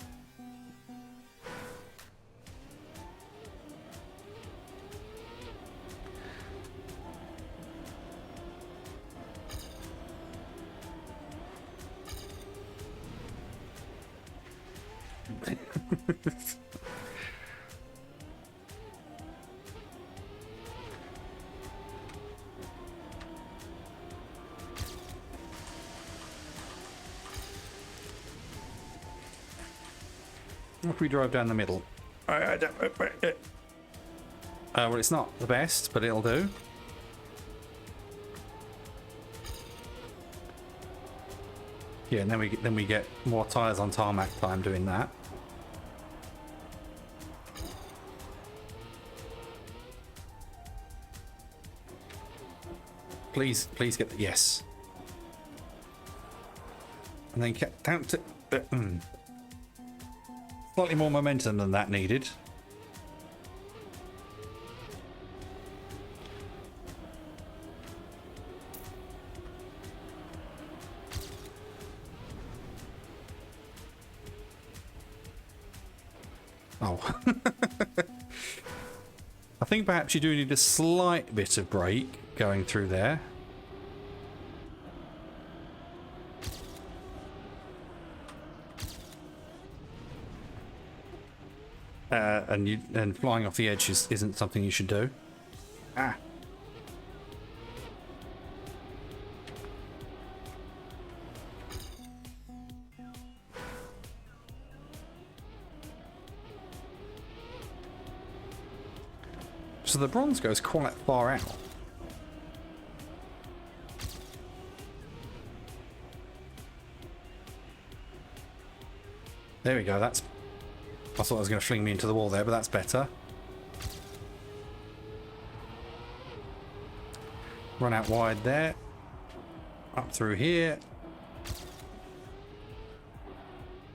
Speaker 1: What if we drive down the middle? Well, it's not the best, but it'll do. Yeah, and then we get more tyres on tarmac time doing that. Please get the yes. And then get down to... Slightly more momentum than that needed. Oh. I think perhaps you do need a slight bit of brake going through there. And flying off the edge isn't something you should do. Ah. So the bronze goes quite far out. There we go, that's... I thought I was going to fling me into the wall there, but that's better. Run out wide there. Up through here.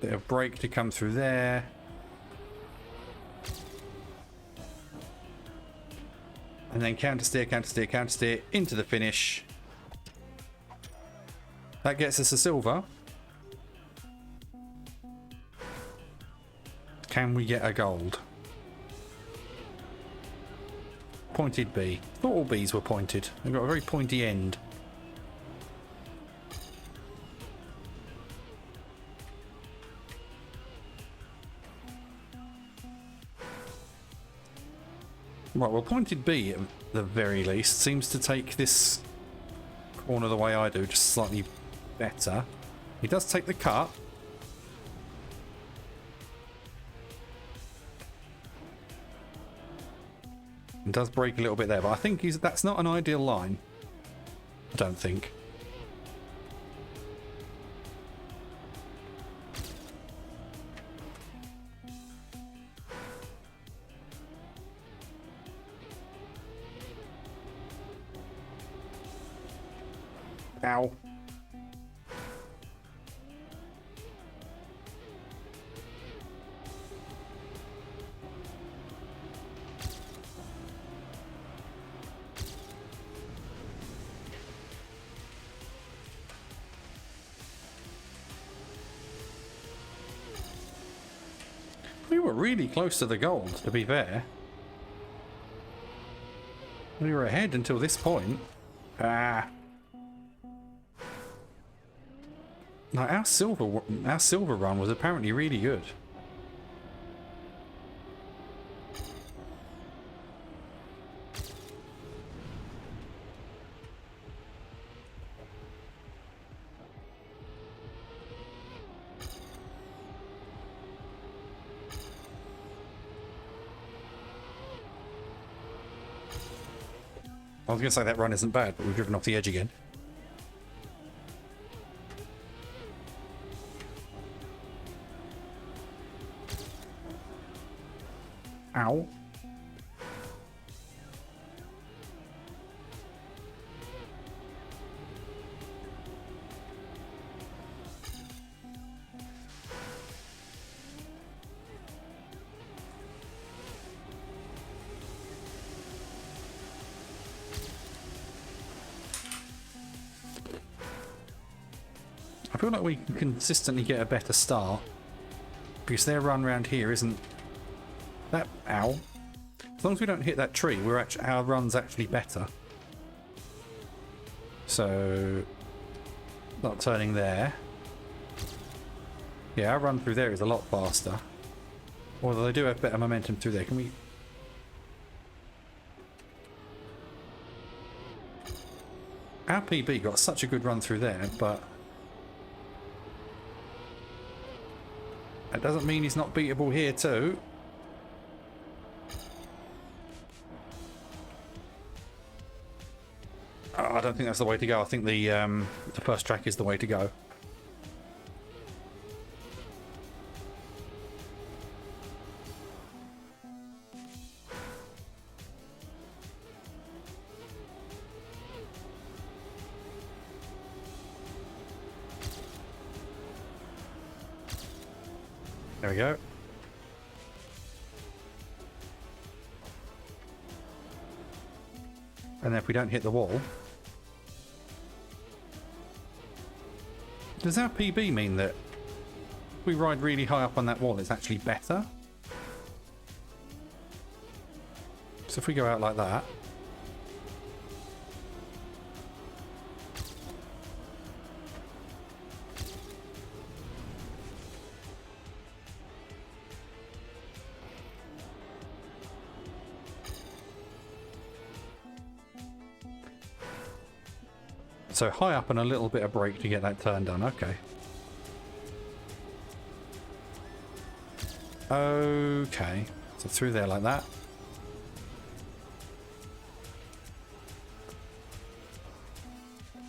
Speaker 1: Bit of brake to come through there. And then counter steer, counter steer, counter steer into the finish. That gets us a silver. Can we get a gold? Pointed B. Thought all Bs were pointed. They've got a very pointy end. Right, well, pointed B at the very least seems to take this corner the way I do, just slightly better. He does take the cut. And does break a little bit there, but I think that's not an ideal line. I don't think. Ow. We were really close to the gold, to be fair. We were ahead until this point. Ah. Now, our silver run was apparently really good. I was going to say that run isn't bad, but we've driven off the edge again. Ow. I feel like we can consistently get a better start because their run round here isn't that... Ow. As long as we don't hit that tree, our run's actually better. So, not turning there. Yeah, our run through there is a lot faster. Although they do have better momentum through there. Can we... Our PB got such a good run through there, but... that doesn't mean he's not beatable here too. Oh, I don't think that's the way to go. I think the first track is the way to go. we go. And then if we don't hit the wall... Does our PB mean that if we ride really high up on that wall, it's actually better? So if we go out like that... So high up and a little bit of brake to get that turn done. Okay. Okay. So through there like that.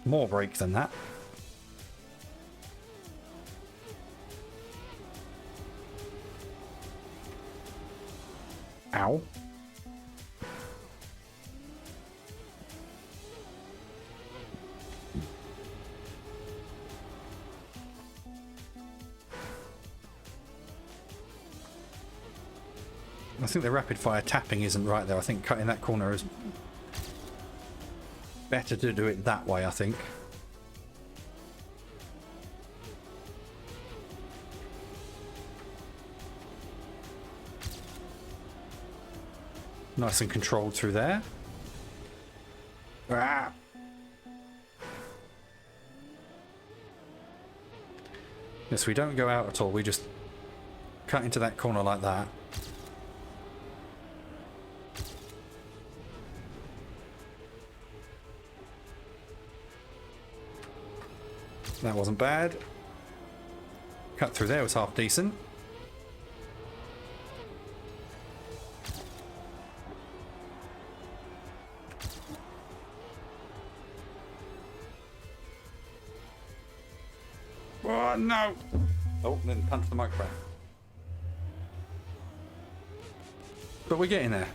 Speaker 1: More brake than that. Ow. I think the rapid fire tapping isn't right there. I think cutting that corner is better to do it that way, I think. Nice and controlled through there. Ah. Yes, we don't go out at all. We just cut into that corner like that. That wasn't bad. Cut through there was half decent. Oh no! Oh, then punch the microphone. But we're getting there.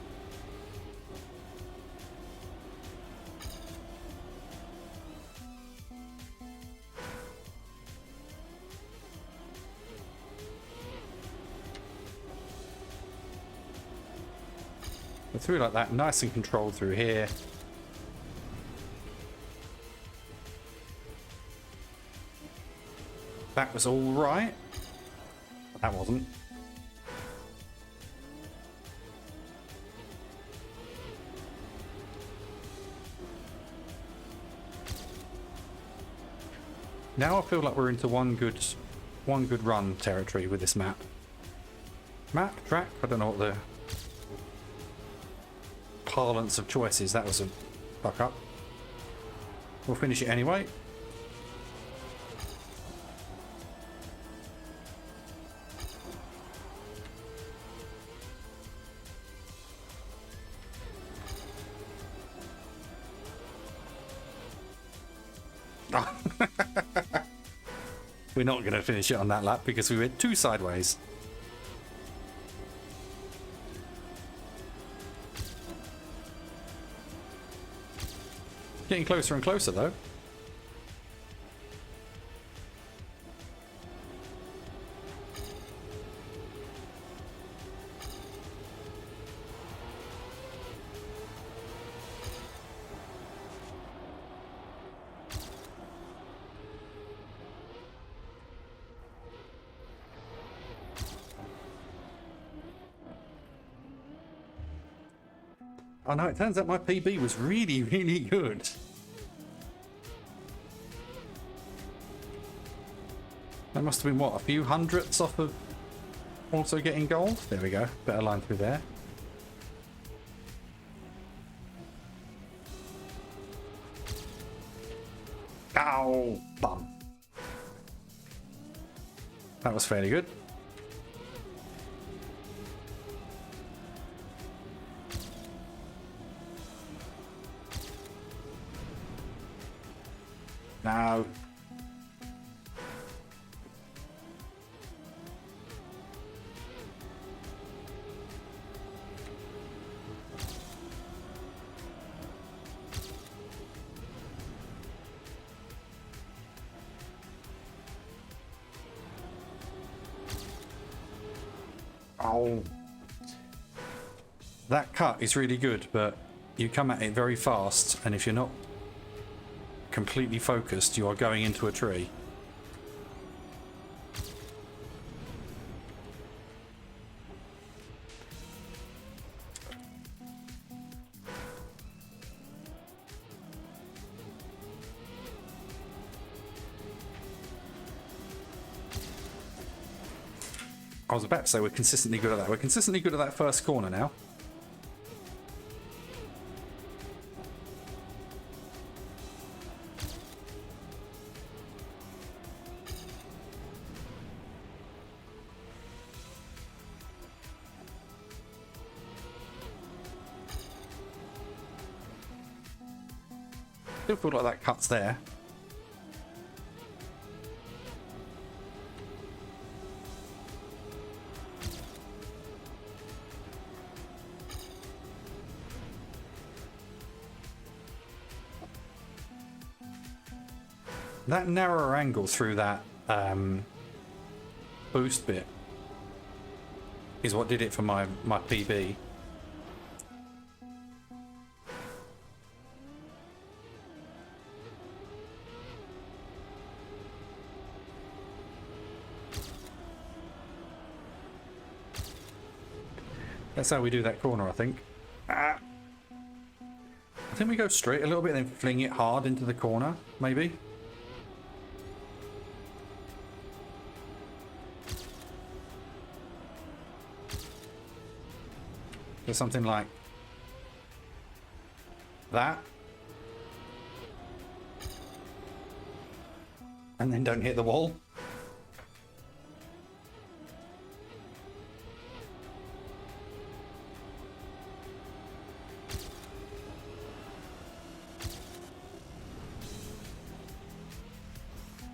Speaker 1: Through like that, nice and controlled through here. That was all right. That wasn't. Now I feel like we're into one good run territory with this map. Track? I don't know what the parlance of choices. That was a fuck up. We'll finish it anyway. We're not going to finish it on that lap because we went 2 sideways. Getting closer and closer, though. Oh no, it turns out my PB was really, really good. That must have been, what, a few hundredths off of also getting gold? There we go. Better line through there. Ow! Bum. That was fairly good. No. Ow. That cut is really good, but you come at it very fast, and if you're not completely focused, you are going into a tree. I was about to say we're consistently good at that. We're consistently good at that first corner now. Still feel like that cut's there. That narrower angle through that boost bit is what did it for my PB. That's how we do that corner, I think. I think we go straight a little bit and then fling it hard into the corner, maybe. So something like that. And then don't hit the wall.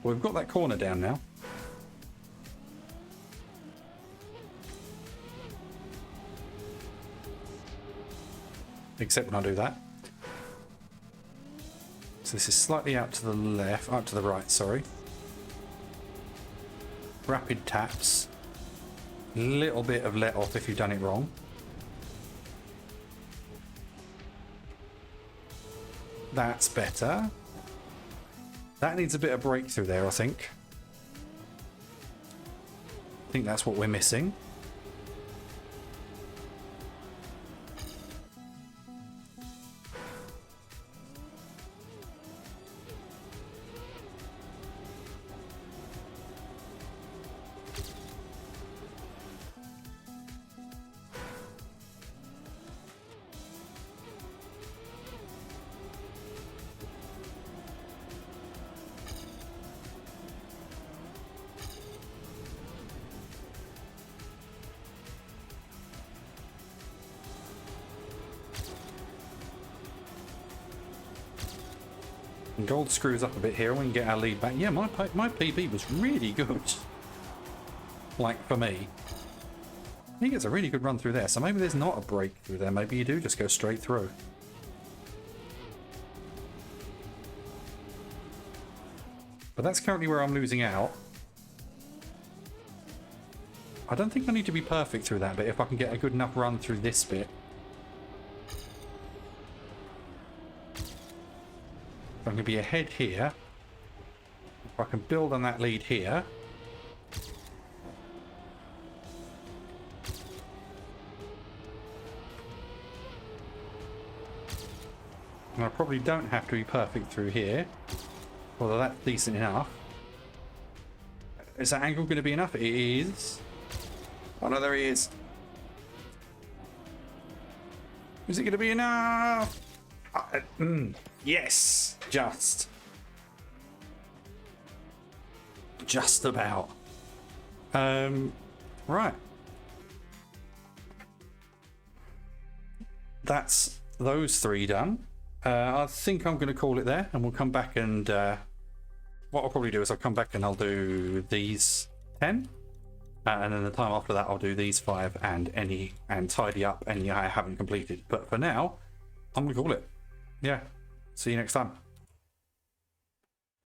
Speaker 1: We've got that corner down now. Except when I do that. So this is slightly out to the left, out to the right, sorry. Rapid taps. Little bit of let off if you've done it wrong. That's better. That needs a bit of breakthrough there, I think. I think that's what we're missing. And gold screws up a bit here and we can get our lead back. Yeah, my PB was really good. Like, for me. He gets a really good run through there, so maybe there's not a breakthrough there. Maybe you do just go straight through. But that's currently where I'm losing out. I don't think I need to be perfect through that bit if I can get a good enough run through this bit. I'm going to be ahead here. If I can build on that lead here. And I probably don't have to be perfect through here. Although that's decent enough. Is that angle going to be enough? It is. Oh no, there he is. Is it going to be enough? Yes, just about. Right. That's those three done. I think I'm going to call it there, and we'll come back and what I'll probably do is I'll come back and I'll do these 10, and then the time after that I'll do these 5 and tidy up any I haven't completed. But for now, I'm going to call it. Yeah. See you next time.